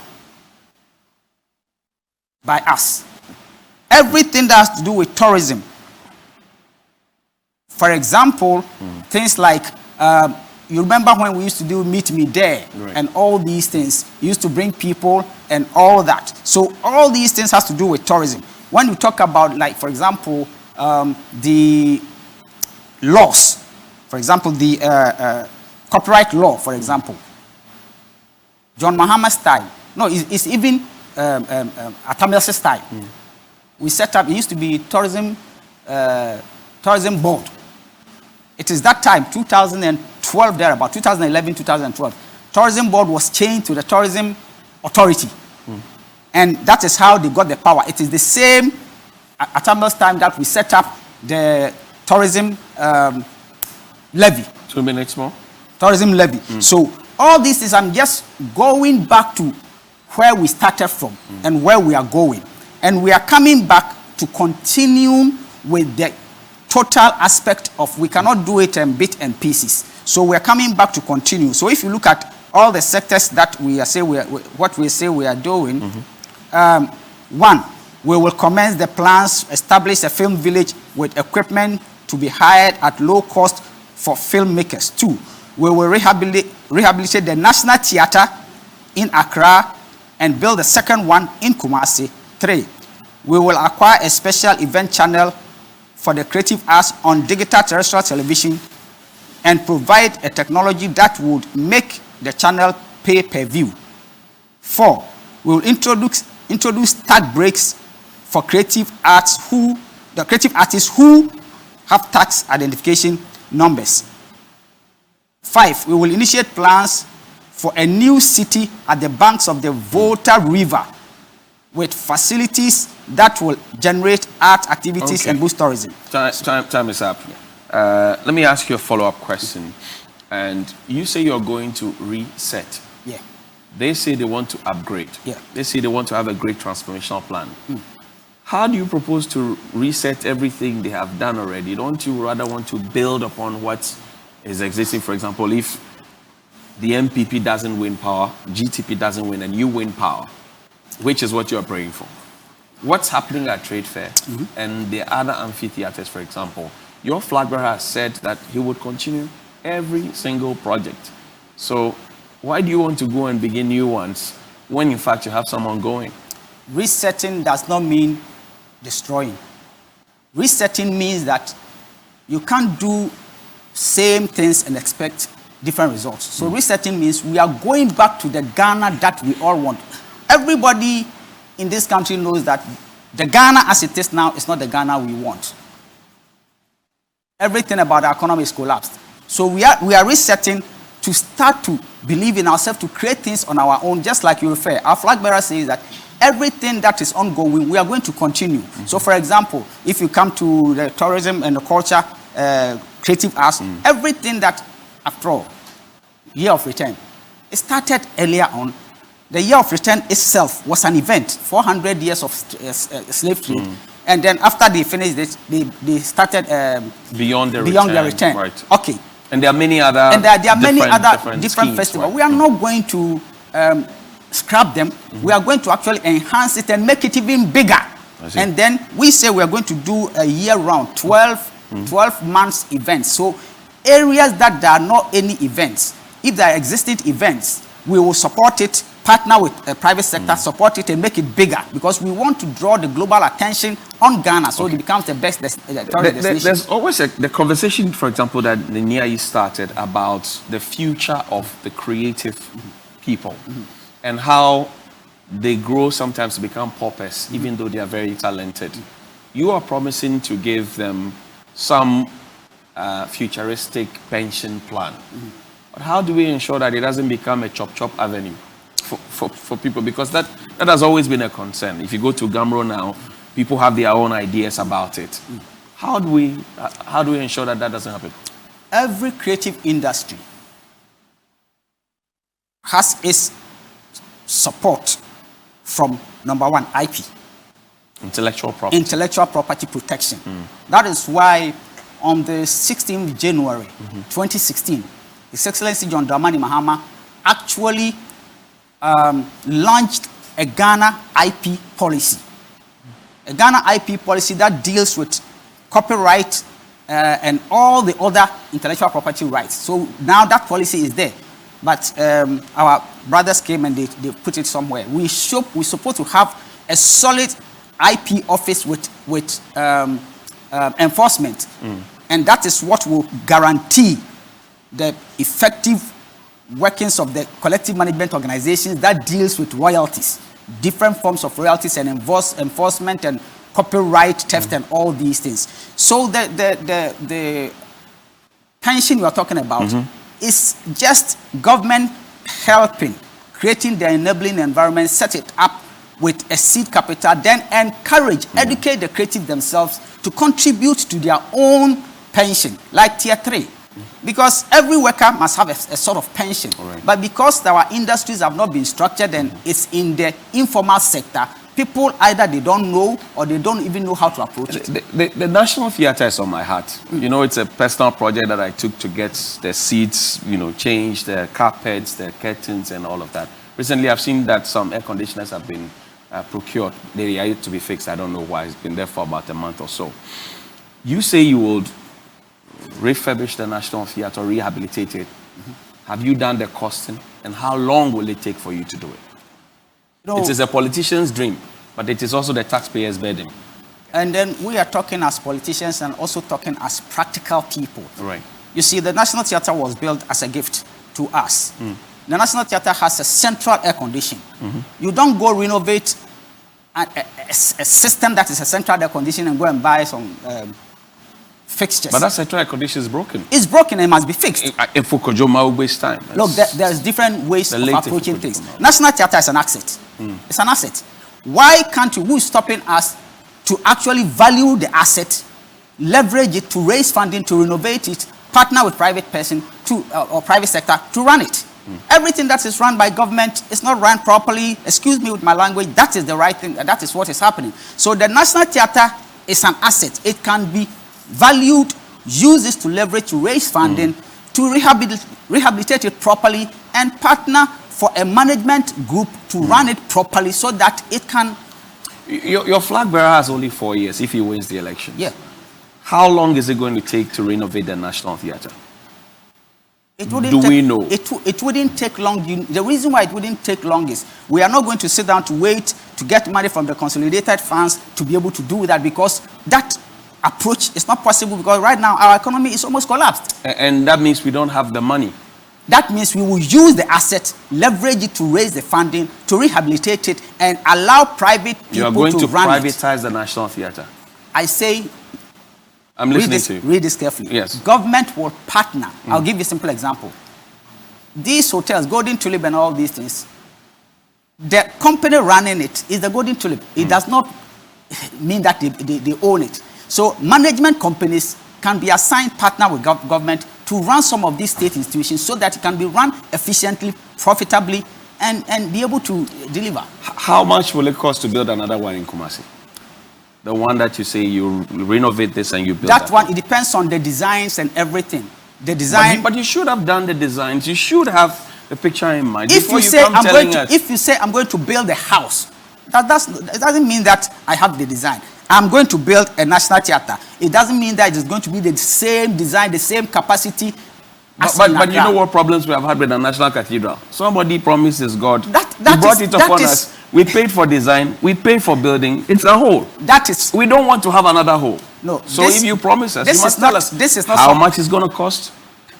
by us. Everything that has to do with tourism. For example, things like, you remember when we used to do Meet Me There, and all these things, we used to bring people and all that. So all these things has to do with tourism. When you talk about, like, for example, the laws, for example, the copyright law, for example, John Mahama's time, no, it's even Atamels's time. We set up, it used to be tourism board. It is that time, 2012, there about 2011, 2012. Tourism board was changed to the tourism authority. And that is how they got the power. It is the same at Atamels's time that we set up the tourism levy. 2 minutes more. Tourism levy. So all this is, I'm just going back to where we started from and where we are going. And we are coming back to continue with the total aspect of, we cannot do it in bits and pieces. So we're coming back to continue. So if you look at all the sectors that we are what we say we are doing, one, we will commence the plans, establish a film village with equipment to be hired at low cost for filmmakers. Two, we will rehabilitate the National Theatre in Accra and build a second one in Kumasi. Three, we will acquire a special event channel for the creative arts on digital terrestrial television and provide a technology that would make the channel pay per view. Four, we will introduce tax breaks for creative artists who have tax identification numbers. Five, we will initiate plans for a new city at the banks of the Volta River with facilities that will generate art activities and boost tourism. Time is up. Let me ask you a follow-up question. And you say you're going to reset. Yeah. They say they want to upgrade. Yeah. They say they want to have a great transformational plan. How do you propose to reset everything they have done already? Don't you rather want to build upon what is existing? For example, if the MPP doesn't win power, GTP doesn't win, and you win power, which is what you're praying for. What's happening at Trade Fair and the other amphitheaters, for example? Your flag bearer has said that he would continue every single project. So why do you want to go and begin new ones when in fact you have some ongoing? Resetting does not mean destroying. Resetting means that you can't do same things and expect different results. So resetting means we are going back to the Ghana that we all want. Everybody in this country knows that the Ghana as it is now is not the Ghana we want. Everything about our economy is collapsed. So we are resetting to start to believe in ourselves, to create things on our own, just like you refer. Our flag bearer says that everything that is ongoing, we are going to continue. So for example, if you come to the tourism and the culture, creative arts, everything that, after all, Year of Return, it started earlier on. The Year of Return itself was an event, 400 years of slave trade. And then after they finished it, they started Beyond the Return. Right. Okay. And there are many other And there are many other different schemes, festivals. right? We are not going to scrap them. We are going to actually enhance it and make it even bigger. And then we say we are going to do a year-round, 12 months events. So areas that there are not any events, if there are existing events, we will support it, partner with the private sector, support it and make it bigger, because we want to draw the global attention on Ghana so it becomes the best destination. There's always the conversation, for example, that the NIAI started about the future of the creative people and how they grow sometimes to become paupers, even though they are very talented. You are promising to give them some futuristic pension plan. But how do we ensure that it doesn't become a chop avenue for people? Because that has always been a concern. If you go to Gamro now, people have their own ideas about it. How do we ensure that that doesn't happen? Every creative industry has its support from, number one, IP. Intellectual property. Intellectual property protection. That is why on the 16th January 2016, His Excellency John Dramani Mahama actually launched a Ghana IP policy. A Ghana IP policy that deals with copyright and all the other intellectual property rights. So now that policy is there. But our brothers came and they put it somewhere. We're supposed to have a solid IP office with enforcement. And that is what will guarantee the effective workings of the collective management organizations that deals with royalties, different forms of royalties and enforcement and copyright theft and all these things. So the pension we are talking about is just government helping, creating the enabling environment, set it up with a seed capital, then encourage, educate the creative themselves to contribute to their own pension, like Tier 3. Because every worker must have a sort of pension. Right. But because our industries have not been structured and it's in the informal sector, people either they don't know or they don't even know how to approach it. The National Theatre is on my heart. You know, it's a personal project that I took to get the seats, changed, the carpets, the curtains, and all of that. Recently, I've seen that some air conditioners have been procured. They are yet to be fixed. I don't know why. It's been there for about a month or so. You say you would refurbish the National Theatre, rehabilitate it. Have you done the costing? And how long will it take for you to do it? It is a politician's dream, but it is also the taxpayer's burden. And then we are talking as politicians and also talking as practical people. Right. You see, the National Theatre was built as a gift to us. The National Theatre has a central air conditioning. You don't go renovate a system that is a central air conditioning and go and buy some fixtures. But that central air condition is broken. It's broken and must be fixed. In Fukujoma, we waste time. Look, there's different ways of approaching things. Fukujoma. National Theatre is an asset. It's an asset. Why can't you, who is stopping us to actually value the asset, leverage it to raise funding, to renovate it, partner with private person or private sector to run it? Everything that is run by government is not run properly. Excuse me with my language. That is the right thing. That is what is happening. So the National Theatre is an asset. It can be valued, use this to leverage, to raise funding, to rehabilitate it properly, and partner for a management group to run it properly so that it can... Your flag bearer has only 4 years if he wins the election. Yeah. How long is it going to take to renovate the National Theatre? It wouldn't Do take, we know? It wouldn't take long. The reason why it wouldn't take long is we are not going to sit down to wait to get money from the consolidated funds to be able to do that, because that approach is not possible, because right now our economy is almost collapsed. And that means we don't have the money. That means we will use the asset, leverage it to raise the funding, to rehabilitate it, and allow private people to run it. You are going to privatize the National Theatre. I say, I'm listening to you. read this carefully. Yes. Government will partner. I'll give you a simple example. These hotels, Golden Tulip and all these things, the company running it is the Golden Tulip. It does not mean that they own it. So management companies can be assigned partner with government to run some of these state institutions so that it can be run efficiently, profitably, and be able to deliver. How much will it cost to build another one in Kumasi? The one that you say you renovate this and you build That one, it depends on the designs and everything. The design. But you should have done the designs. You should have the picture in mind. If before you say I'm going to build a house, that doesn't mean that I have the design. I'm going to build a National Theatre. It doesn't mean that it's going to be the same design, the same capacity. But you know what problems we have had with the National Cathedral? Somebody promises God. He brought it upon us. We paid for design. We paid for building. It's a hole. We don't want to have another hole. No. So if you promise us, you must tell us how much it's going to cost,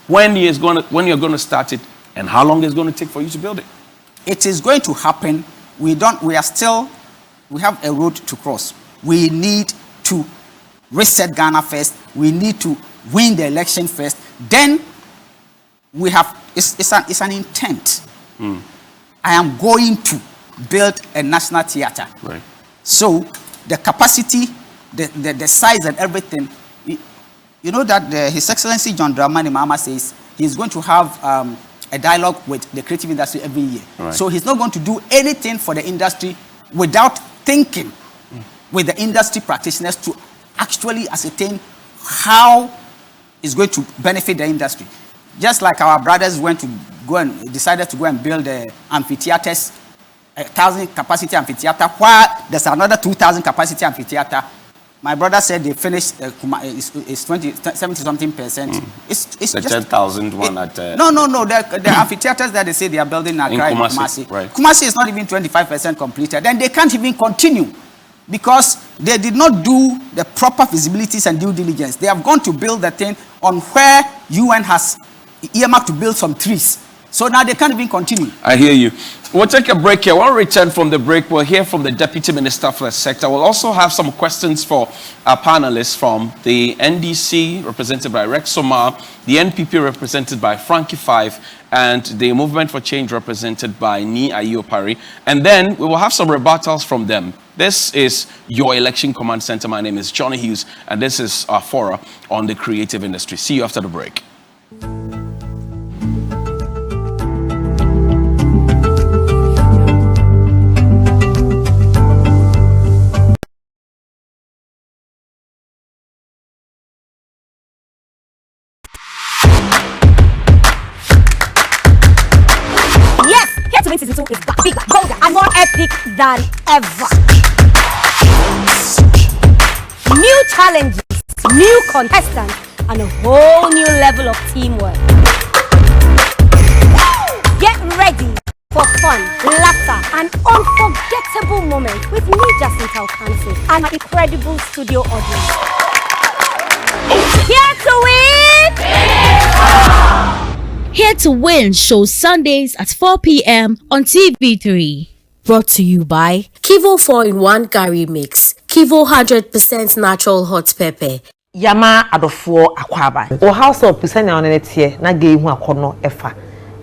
when you're going to start it, and how long it's going to take for you to build it. It is going to happen. We have a road to cross. We need to reset Ghana first. We need to win the election first. Then we have, it's an intent. I am going to build a National Theatre. Right. So the capacity, the size and everything, you know that His Excellency John Dramani Mahama says he's going to have a dialogue with the creative industry every year. Right. So he's not going to do anything for the industry without thinking with the industry practitioners to actually ascertain how it's going to benefit the industry. Just like our brothers decided to go and build amphitheaters, 1,000 capacity amphitheater, while there's another 2,000 capacity amphitheater. My brother said they finished it's 70-something%. It's the just 10,000 one at... No. The amphitheaters that they say they are building in Accra, Kumasi. Right. Kumasi is not even 25% completed. Then they can't even continue because they did not do the proper feasibilities and due diligence. They have gone to build the thing on where UN has earmarked to build some trees. So now they can't even continue. I hear you. We'll take a break here. When we return from the break, we'll hear from the Deputy Minister for the sector. We'll also have some questions for our panelists from the NDC, represented by Rex Omar, the NPP, represented by Frankie Five, and the Movement for Change, represented by Ni Ayopari. And then we will have some rebuttals from them. This is your Election Command Center. My name is Johnny Hughes, and this is our forum on the creative industry. See you after the break. to Win Season 2 is back, bigger, bolder, and more epic than ever. New challenges, new contestants, and a whole new level of teamwork. Get ready for fun, laughter, and unforgettable moments with me, Jacinta Okansi, and my incredible studio audience. Here to win! Here to Win shows Sundays at 4 p.m. on TV3. Brought to you by Kivo 4-in-1 Gary Mix, Kivo 100% natural hot pepper. Yama adofo akwaba. O house of Pisania on netie na ge hu akono efa.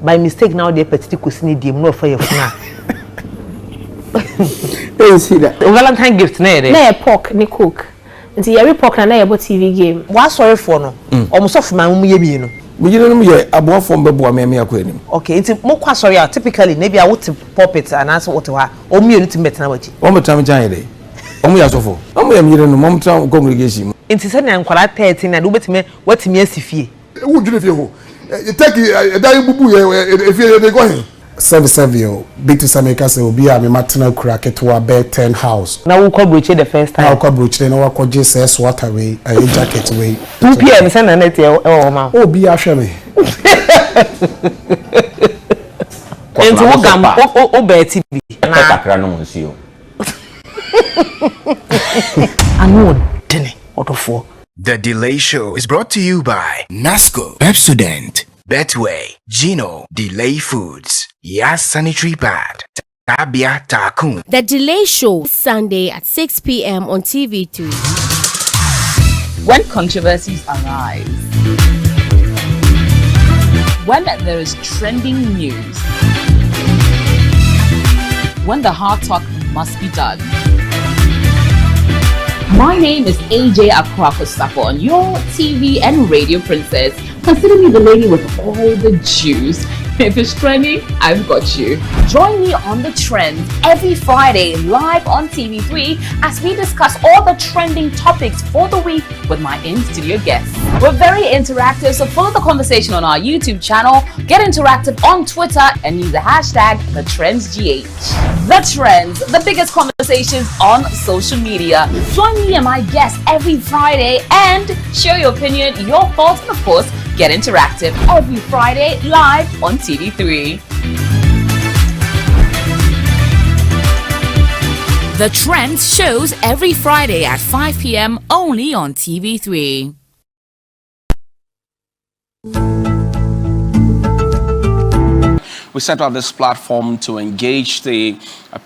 By mistake now dey petiti kosini die mu no fa yefuna. Don't see that. Valentine gift na ere. Na pork ni cook. Nti yeri pork na yebo TV game. Wa sorry for no. Omo so fuma mu ye bi no. Me you know me abo form be bo me akwa anim. Okay, nti mo kwa sorry typically na bia wote puppet and answer what wa. O mi enu ti metna wachi. O mo tam jan ere. O mo ya sofo. O mo ya me no mo tam congregation. Nti se na nkwala 13 na do betime watime asifie. E wo dwene fie ho. You take e dai bubu e fie dey go here. Service big to America say obi a me matena kura ketwa be 10 house. Na wo broche the first time. Na wo broche na wo kwaje say water way, a jacket way. 2 p.m. say na net e o ma. Obi a hwe me. Enti wo gam o be TV. Na takra no nsuo. Anu dene odofo. The Delay Show is brought to you by Nasco, Pepsodent, Betway, Gino, Delay Foods, Yas Sanitary Pad, Tabia Takun. The Delay Show, Sunday at 6 p.m. on TV3. When controversies arise, when there is trending news, when the hard talk must be done. My name is AJ Akwako-Sapon, your TV and radio princess. Consider me the lady with all the juice. If it's trending, I've got you. Join me on The Trends every Friday live on TV3 as we discuss all the trending topics for the week with my in-studio guests. We're very interactive, so follow the conversation on our YouTube channel, get interactive on Twitter, and use the hashtag TheTrendsGH. The Trends, the biggest conversations on social media. Join me and my guests every Friday and share your opinion, your thoughts, and of course, get interactive every Friday live on TV3. The Trends shows every Friday at 5 p.m. only on TV3. We set up this platform to engage the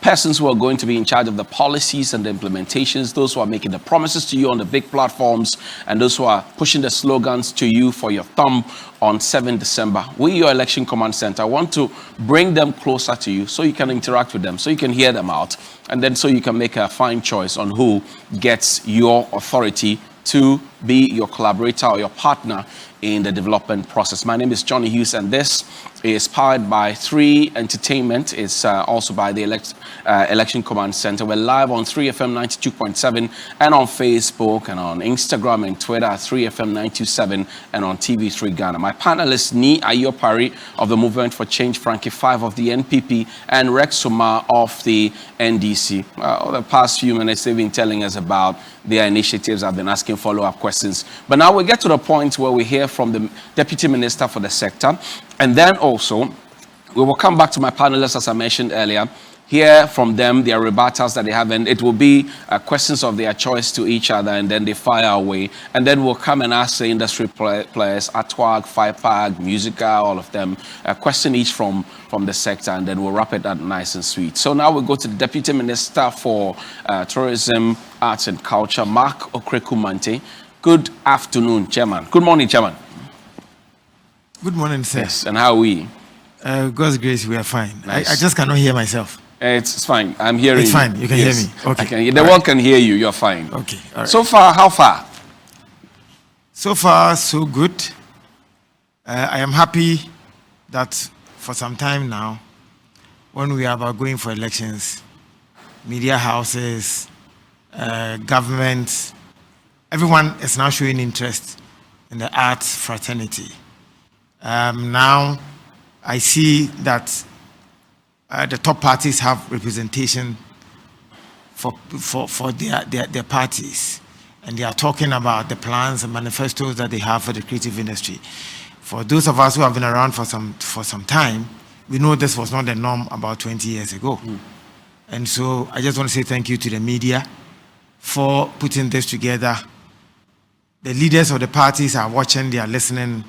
persons who are going to be in charge of the policies and the implementations, those who are making the promises to you on the big platforms, and those who are pushing the slogans to you for your thumb on 7 December. We, your Election Command Center, want to bring them closer to you so you can interact with them, so you can hear them out, and then so you can make a fine choice on who gets your authority to be your collaborator or your partner in the development process. My name is Johnny Hughes, and this is powered by 3 Entertainment. It's also by the Election Command Center. We're live on 3FM 92.7 and on Facebook and on Instagram and Twitter at 3FM 927 and on TV3 Ghana. My panelists, Ni Ayopari of the Movement for Change, Frankie 5 of the NPP, and Rex Suma of the NDC. Over the past few minutes, they've been telling us about their initiatives. I've been asking follow-up questions. But now we get to the point where we hear from the Deputy Minister for the sector. And then also, we will come back to my panelists, as I mentioned earlier, hear from them, their rebuttals that they have, and it will be questions of their choice to each other, and then they fire away. And then we'll come and ask the industry players, Atwag, FIPAG, Musica, all of them, a question each from the sector, and then we'll wrap it up nice and sweet. So now we'll go to the Deputy Minister for Tourism, Arts and Culture, Mark Okreku-Mantey. Good afternoon, Chairman. Good morning, Chairman. Good morning, sir. Yes, and how are we? God's grace, we are fine. Nice. I just cannot hear myself. It's fine. I'm hearing It's fine. You can Yes. hear me. Okay. I can, the world can hear you. You're fine. Okay. All right. So far, how far? So far, so good. I am happy that for some time now, when we are about going for elections, media houses, government, everyone is now showing interest in the arts fraternity. Now, I see that the top parties have representation for their parties. And they are talking about the plans and manifestos that they have for the creative industry. For those of us who have been around for some time, we know this was not the norm about 20 years ago. And so I just want to say thank you to the media for putting this together. The leaders of the parties are watching, they are listening,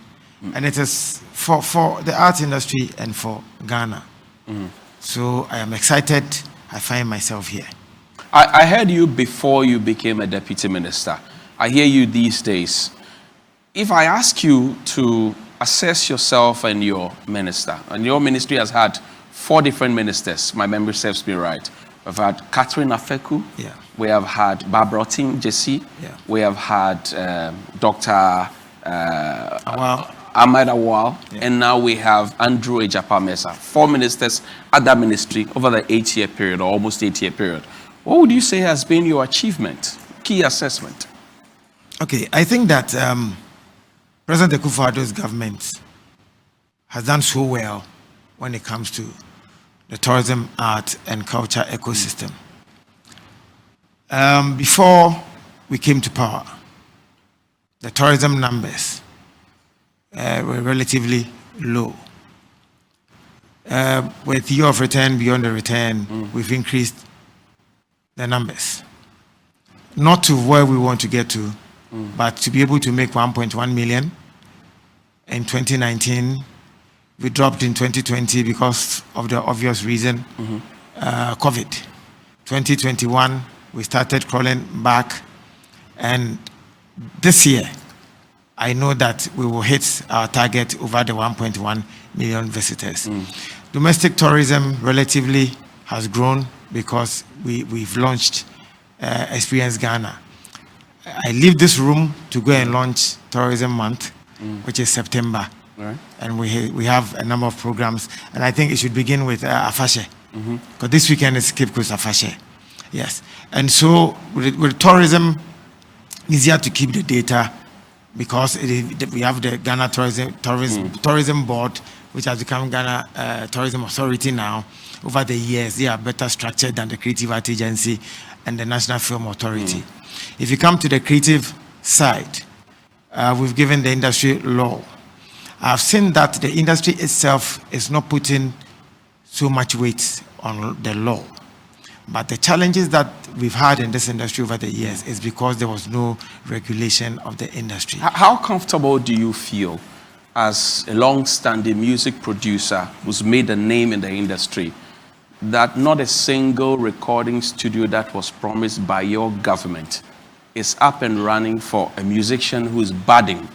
and it is for the art industry and for Ghana. So I am excited. I find myself here. I heard you before you became a deputy minister. I hear you these days. If I ask you to assess yourself and your minister, and your ministry has had 4 different ministers, my memory serves me right. We've had Catherine Afeku. Yeah. We have had Barbara Tim Jesse. Yeah. We have had Dr. Ahmed Awal. Yeah. And now we have Andrew Ejapa Mensah. 4 ministers at that ministry over the 8-year period, or almost 8-year period. What would you say has been your achievement, key assessment? Okay, I think that President Akufo-Addo's government has done so well when it comes to the tourism, art, and culture ecosystem. Before we came to power, the tourism numbers were relatively low. With year of return, beyond the return, we've increased the numbers. Not to where we want to get to, but to be able to make 1.1 million. In 2019, we dropped in 2020 because of the obvious reason, COVID. 2021, we started crawling back. And this year, I know that we will hit our target over the 1.1 million visitors. Domestic tourism relatively has grown because we've launched Experience Ghana. I leave this room to go and launch Tourism Month, which is September. Right. And we have a number of programs. And I think it should begin with Afashe. Because this weekend is Cape Coast Afashe. Yes. And so with tourism, easier to keep the data because we have the Ghana Tourism Board, which has become Ghana Tourism Authority now. Over the years, they are better structured than the Creative Art Agency and the National Film Authority. If you come to the creative side, we've given the industry law. I've seen that the industry itself is not putting so much weight on the law. But the challenges that we've had in this industry over the years is because there was no regulation of the industry. How comfortable do you feel as a long-standing music producer who's made a name in the industry that not a single recording studio that was promised by your government is up and running for a musician who is budding,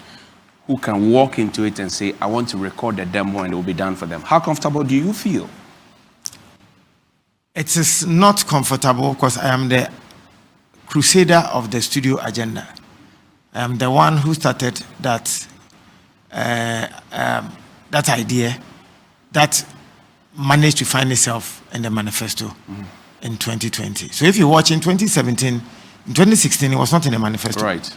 who can walk into it and say, I want to record a demo and it will be done for them? How comfortable do you feel? It is not comfortable because I am the crusader of the studio agenda. I am the one who started that idea that managed to find itself in the manifesto in 2020. So if you watch in 2017, in 2016, it was not in the manifesto. Right.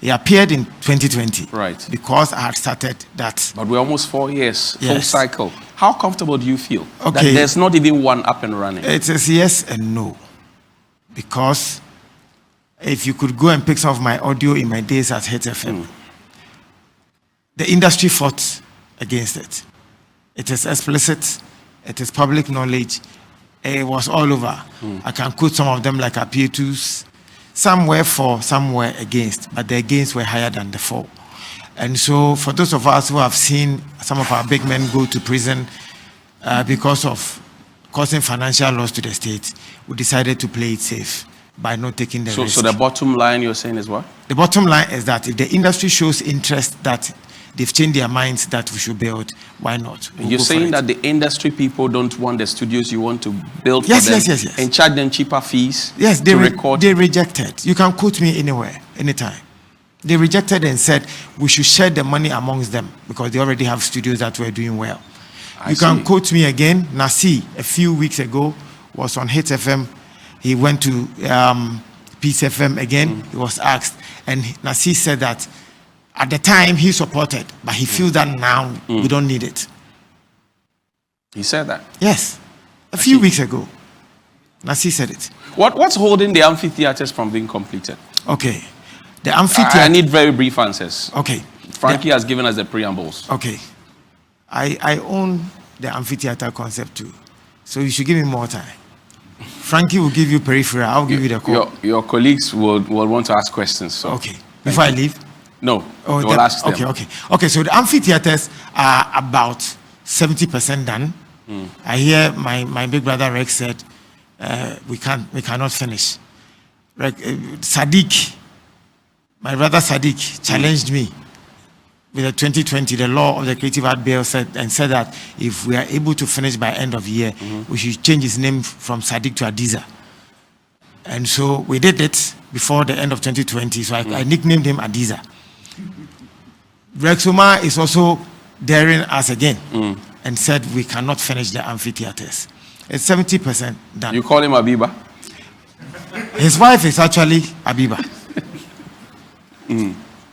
It appeared in 2020. Right. Because I had started that. But we're almost 4 years, full Yes. cycle. How comfortable do you feel that Okay. there's not even one up and running? It is yes and no. Because if you could go and pick some of my audio in my days at Hit FM, the industry fought against it. It is explicit. It is public knowledge. It was all over. I can quote some of them like Apietus. Some were for, some were against, but the against were higher than the for. And so for those of us who have seen some of our big men go to prison because of causing financial loss to the state, we decided to play it safe by not taking the risk. So the bottom line you're saying is what? The bottom line is that if the industry shows interest that they've changed their minds that we should build, why not? We'll You're go for saying it. that the industry people don't want the studios you want to build Yes, for them yes. and charge them cheaper fees Yes, to record? they rejected. You can quote me anywhere, anytime. They rejected and said we should share the money amongst them because they already have studios that were doing well. You can quote me again. Nasi, a few weeks ago, was on Hit FM. He went to Peace FM again. He was asked. And Nasi said that at the time he supported, but he feels that now we don't need it. He said that? Yes. A few weeks ago. Nasi said it. What's holding the amphitheaters from being completed? Okay. The amphitheater. I need very brief answers. Okay. Frankie has given us the preambles. Okay. I own the amphitheater concept too. So you should give me more time. Frankie will give you peripheral. I'll give you the call. Your colleagues will want to ask questions. So. Okay. Before I leave? No. Oh, we'll ask them. Okay, so the amphitheaters are about 70% done. I hear my big brother Rex said we cannot finish. Sadiq, my brother Sadiq, challenged me with the 2020, the law of the Creative Art Bill said that if we are able to finish by end of year, we should change his name from Sadiq to Adiza. And so we did it before the end of 2020, so I nicknamed him Adiza. Rexoma is also daring us again and said we cannot finish the amphitheaters. It's 70% done. You call him Abiba? His wife is actually Abiba.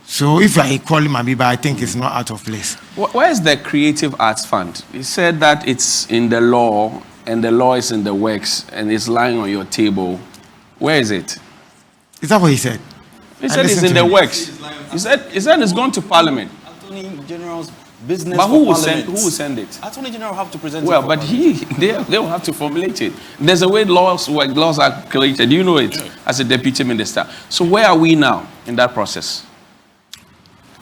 So if I call him Abiba, I think it's not out of place. Where is the Creative Arts Fund? He said that it's in the law, and the law is in the works, and it's lying on your table. Where is it? Is that what he said? He said it's in the works. He said it's gone to Parliament. Attorney General's business. But who will send it? Attorney General have to present Well, it. but they will have to formulate it. There's a way laws work, laws are created. You know it as a deputy minister. So where are we now in that process?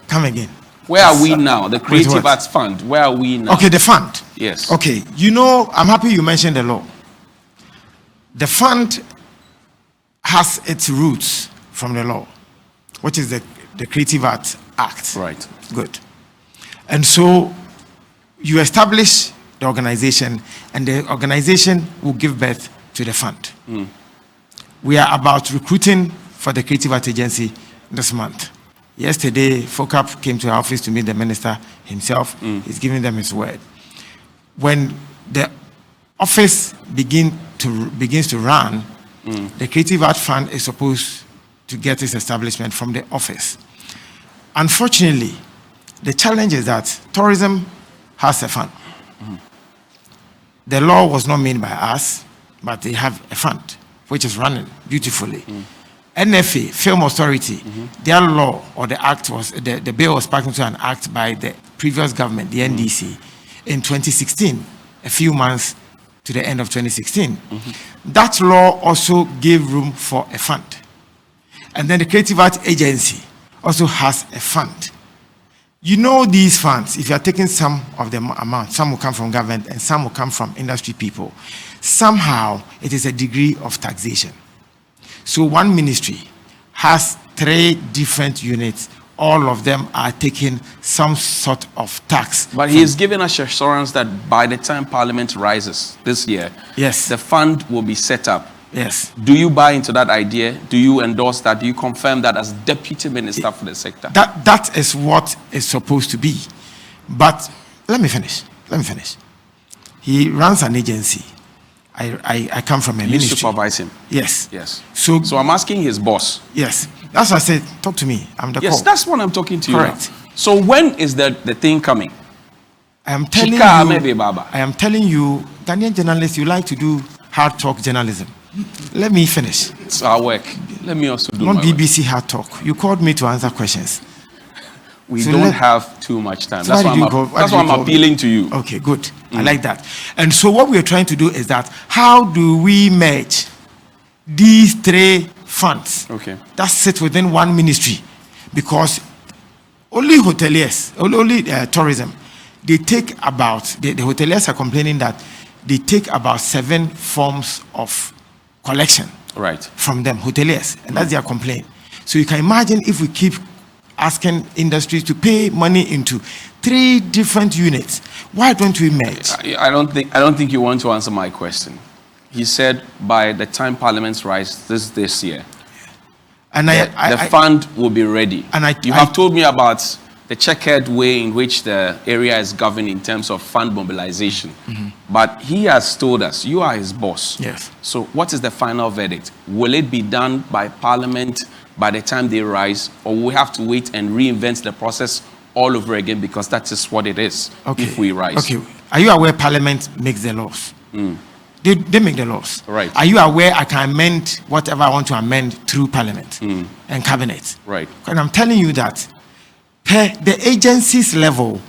Come again. Where are we now? The Creative Arts Fund. Where are we now? Okay, the fund. Yes. Okay, you know, I'm happy you mentioned the law. The fund has its roots from the law, which is the Creative Arts Act. Right. Good. And so you establish the organization, and the organization will give birth to the fund. We are about recruiting for the Creative Arts Agency this month. Yesterday, FOCAP came to our office to meet the minister himself. He's giving them his word. When the office begins to run, the Creative Arts Fund is supposed to get its establishment from the office. Unfortunately, the challenge is that tourism has a fund. The law was not made by us, but they have a fund which is running beautifully. NFA, Film Authority, their law or the act was, the bill was passed into an act by the previous government, the NDC, in 2016, a few months to the end of 2016. That law also gave room for a fund. And then the Creative Arts Agency also has a fund. You know these funds, if you are taking some of the amount, some will come from government and some will come from industry people. Somehow, it is a degree of taxation. So one ministry has 3 different units. All of them are taking some sort of tax. But he is giving us assurance that by the time Parliament rises this year, yes, the fund will be set up. Yes. Do you buy into that idea? Do you endorse that? Do you confirm that as Deputy Minister for the sector? That is what is supposed to be. But let me finish. He runs an agency. I come from a ministry. You supervise him? Yes. Yes. So I'm asking his boss. Yes. That's why I said, talk to me. I'm the Yes, call. that's what I'm talking to you Correct. now. So when is the thing coming? I am telling Chika you, maybe Baba. I am telling you, Ghanaian journalists, you like to do hard talk journalism. Let me finish. It's our work. Let me also do Not my BBC hard talk. You called me to answer questions. We So don't have too much time. So That's why why did you call- why that's did why you I'm call me? appealing to you. Okay, good. I like that. And so what we are trying to do is that how do we merge these 3 funds that sit within one ministry? Because only hoteliers, only tourism, they take about, the hoteliers are complaining that they take about 7 forms of collection from them, hoteliers, and that's their complaint. So you can imagine if we keep asking industries to pay money into 3 different units, why don't we merge? I don't think you want to answer my question. He said by the time Parliament rises this year, and the fund will be ready. And you have told me about the checkered way in which the area is governed in terms of fund mobilization. But he has told us, you are his boss. Yes. So what is the final verdict? Will it be done by Parliament by the time they rise, or will we have to wait and reinvent the process all over again, because that is what it is if we rise? Okay. Are you aware Parliament makes the laws? They make the laws. Right. Are you aware I can amend whatever I want to amend through Parliament and Cabinet? Right. And I'm telling you that per the agencies level,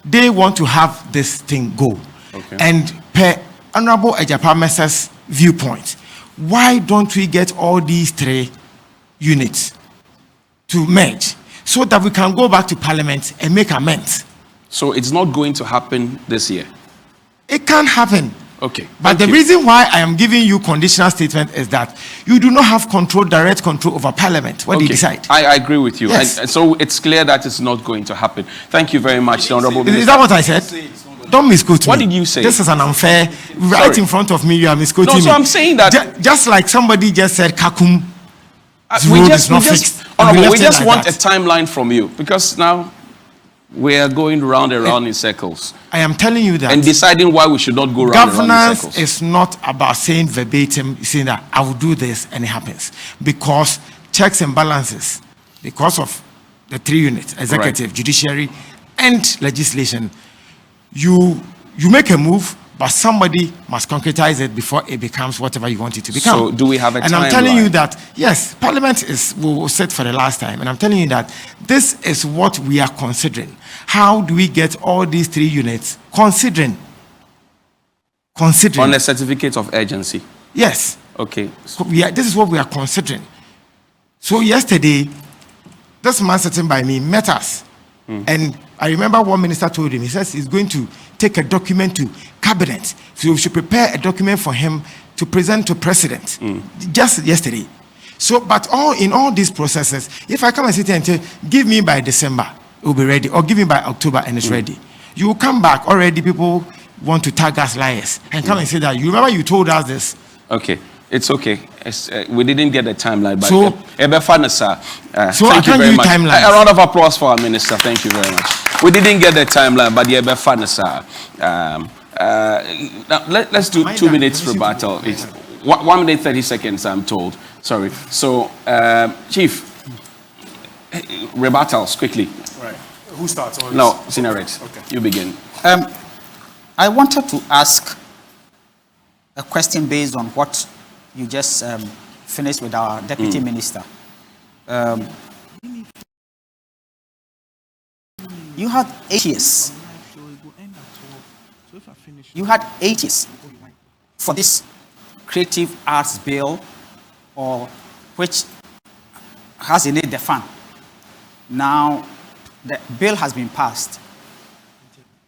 they want to have this thing go. Okay. And per Honorable Ejapames's viewpoint, why don't we get all these 3 units to merge so that we can go back to Parliament and make amends? So it's not going to happen this year. It can happen. Okay. But the reason why I am giving you conditional statement is that you do not have control, direct control over Parliament. What do you decide? I agree with you. Yes. And so it's clear that it's not going to happen. Thank you very much, the Honorable Minister. Is that what I said? Don't misquote me. What did you say? This is an unfair. Right Sorry. in front of me, you are misquoting No, me. so I'm saying that- Just like somebody just said, Kakum. We road just, is not we just, fixed. Honorable, left we it just like want that. a timeline from you because now we are going round and round in circles I am telling you that. and deciding why we should not go round and round in Governance circles. is not about saying verbatim, saying that I will do this and it happens. Because checks and balances, because of the 3 units, executive, judiciary, and legislation, you make a move, but somebody must concretize it before it becomes whatever you want it to become. So do we have a And I'm telling you timeline? that, yes, Parliament will sit for the last time. And I'm telling you that this is what we are considering. How do we get all these 3 units considering? On a certificate of urgency. Yes. Okay. So this is what we are considering. So yesterday, this man sitting by me met us. And I remember what minister told him. He says he's going to take a document to cabinet. So we should prepare a document for him to present to president. Just yesterday. So, but in all these processes, if I come and sit here and say, give me by December, it will be ready. Or give me by October and it's ready. You will come back. Already people want to tag us liars. And come and say that. You remember you told us this. Okay. It's okay. We didn't get the timeline, but So- so I thank you can't very give much. timelines. A round of applause for our minister. Thank you very much. We didn't get the timeline, but now let's do 2 minutes rebuttal. It's 1 minute 30 seconds, I'm told. Sorry. So, Chief, rebuttals quickly. Right. Who starts? Or No, Senior Rex. Okay. You begin. I wanted to ask a question based on what you just finished with our Deputy Minister. You had 8 years. You had 8 years for this creative arts bill, or which has in it the fund. Now, the bill has been passed.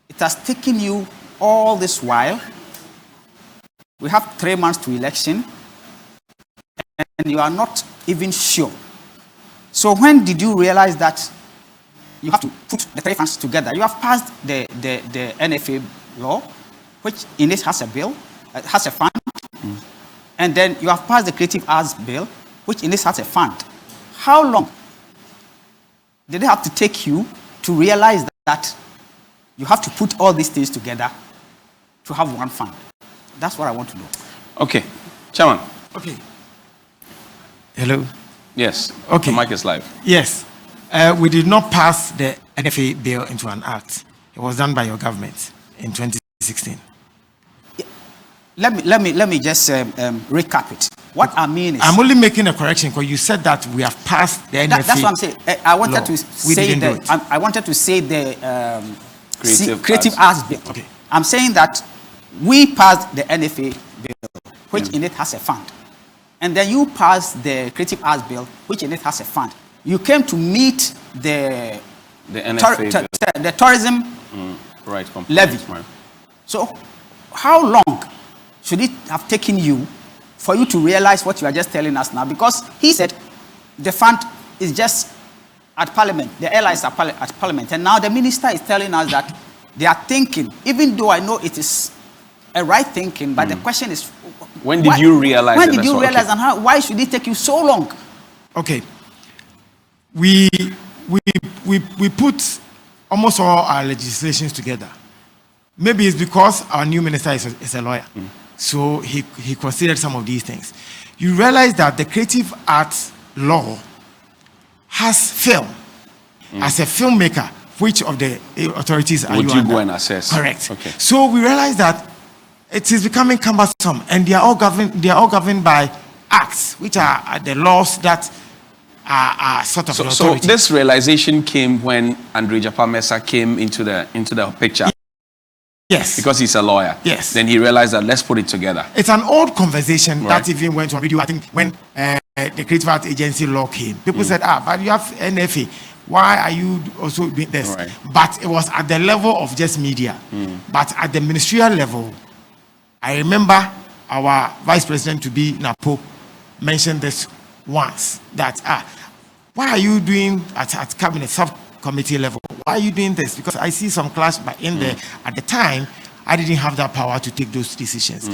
It has taken you all this while. We have 3 months to election, and you are not even sure. So when did you realize that you have to put the 3 funds together? You have passed the NFA law, which in it has a bill, has a fund, and then you have passed the Creative Arts Bill, which in it has a fund. How long did it have to take you to realize that you have to put all these things together to have one fund? That's what I want to know. Okay. Chairman. Okay. Hello? Yes. Okay. The mic is live. Yes. We did not pass the NFA bill into an act. It was done by your government in 2016. Let me just recap it. What I mean is, I'm only making a correction because you said that we have passed the NFA. That's what I'm saying. I wanted law. to We say didn't do it. I wanted to say the Creative Arts Bill. Okay. I'm saying that we passed the NFA bill, which in it has a fund, and then you passed the Creative Arts Bill, which in it has a fund. You came to meet the NFA bill. the tourism Right. levy. Right. So, how long should it have taken you for you to realize what you are just telling us now? Because he said the fund is just at Parliament, the airlines are at Parliament, and now the minister is telling us that they are thinking, even though I know it is a right thinking, but the question is, When did you realize When that did that's you what- realize, okay. and how? Why should it take you so long? Okay. We put almost all our legislations together. Maybe it's because our new minister is a lawyer. So he considered some of these things. You realize that the creative arts law has film. As a filmmaker, which of the authorities are Would you you under? go and assess? Correct. Okay. So we realized that it is becoming cumbersome, and they are all governed by acts, which are the laws that are sort of the So authority. this realization came when Andre Japamesa came into the picture. Yes. Because he's a lawyer. Yes. Then he realized that let's put it together. It's an old conversation Right. that even went on video. I think when the Creative Arts Agency law came, people said, but you have NFA. Why are you also doing this? Right. But it was at the level of just media. But at the ministerial level, I remember our Vice President to be Napo mentioned this once, that why are you doing at cabinet subcommittee level? Why are you doing this? Because I see some clash, but in there at the time, I didn't have that power to take those decisions.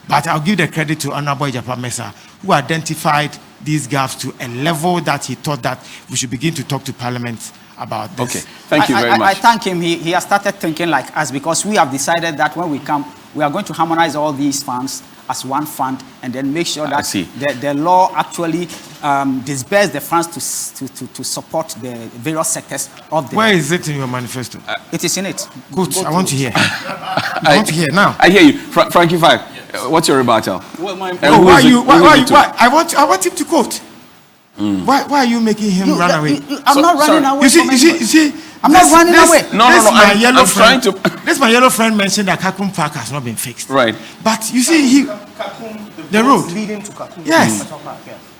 But I'll give the credit to Honorable Japamesa, who identified these gaps to a level that he thought that we should begin to talk to Parliament about this. Okay, thank you very I much. thank him. He has started thinking like us, because we have decided that when we come, we are going to harmonize all these funds as one fund, and then make sure that the law actually disperse the funds to support the various sectors of the. Where is it in your manifesto? It is in it. Good. I want to hear. I want to hear now. I hear you. Frankie Five, what's your rebuttal? Why I want him to quote. Why are you making him run away? I'm not running away. You see. I'm not running away. No. I'm trying to. This my yellow friend mentioned that Kakum Park has not been fixed. Right. But you see, the road leading to Kakum. Yes.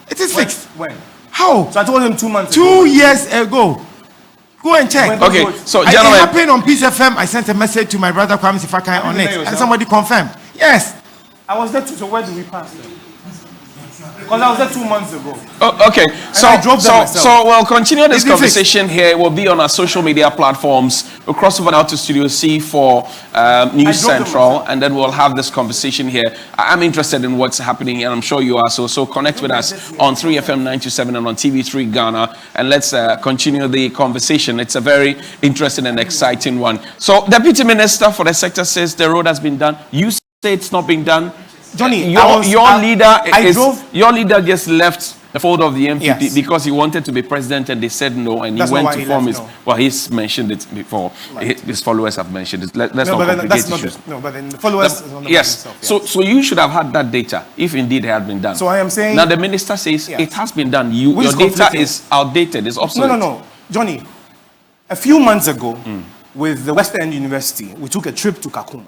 It is fixed. When? How? So I told him 2 months 2 years ago. Go and check. Okay, so It gentlemen, happened on Peace FM. I sent a message to my brother Kwame Sifakai on it, and somebody confirmed. Yes. I was there too, so where do we pass then? Because I was there 2 months ago. Oh, okay, I drove there myself. so we'll continue this Is it conversation here. We'll be on our social media platforms. We'll cross over now to Studio C for News drove them Central, myself. and then we'll have this conversation here. I'm interested in what's happening, and I'm sure you are. So connect with us on 3FM 927 and on TV3 Ghana, and let's continue the conversation. It's a very interesting and exciting one. So, Deputy Minister for the sector says the road has been done. You say it's not being done. Johnny, your leader just left the fold of the MPP Yes. because he wanted to be president, and they said no, and That's he not went why to he form left, his. no. Well, he's mentioned it before. His followers have mentioned it. Let's not but then complicate that's not issues. no, but then the followers is on the Yes. himself, So you should have had that data if indeed it had been done. So I am saying. Now the minister says Yes. it has been done. Which Your is data conflicting. is outdated. It's obsolete. No. Johnny, a few months ago, with the West End University, we took a trip to Kakum.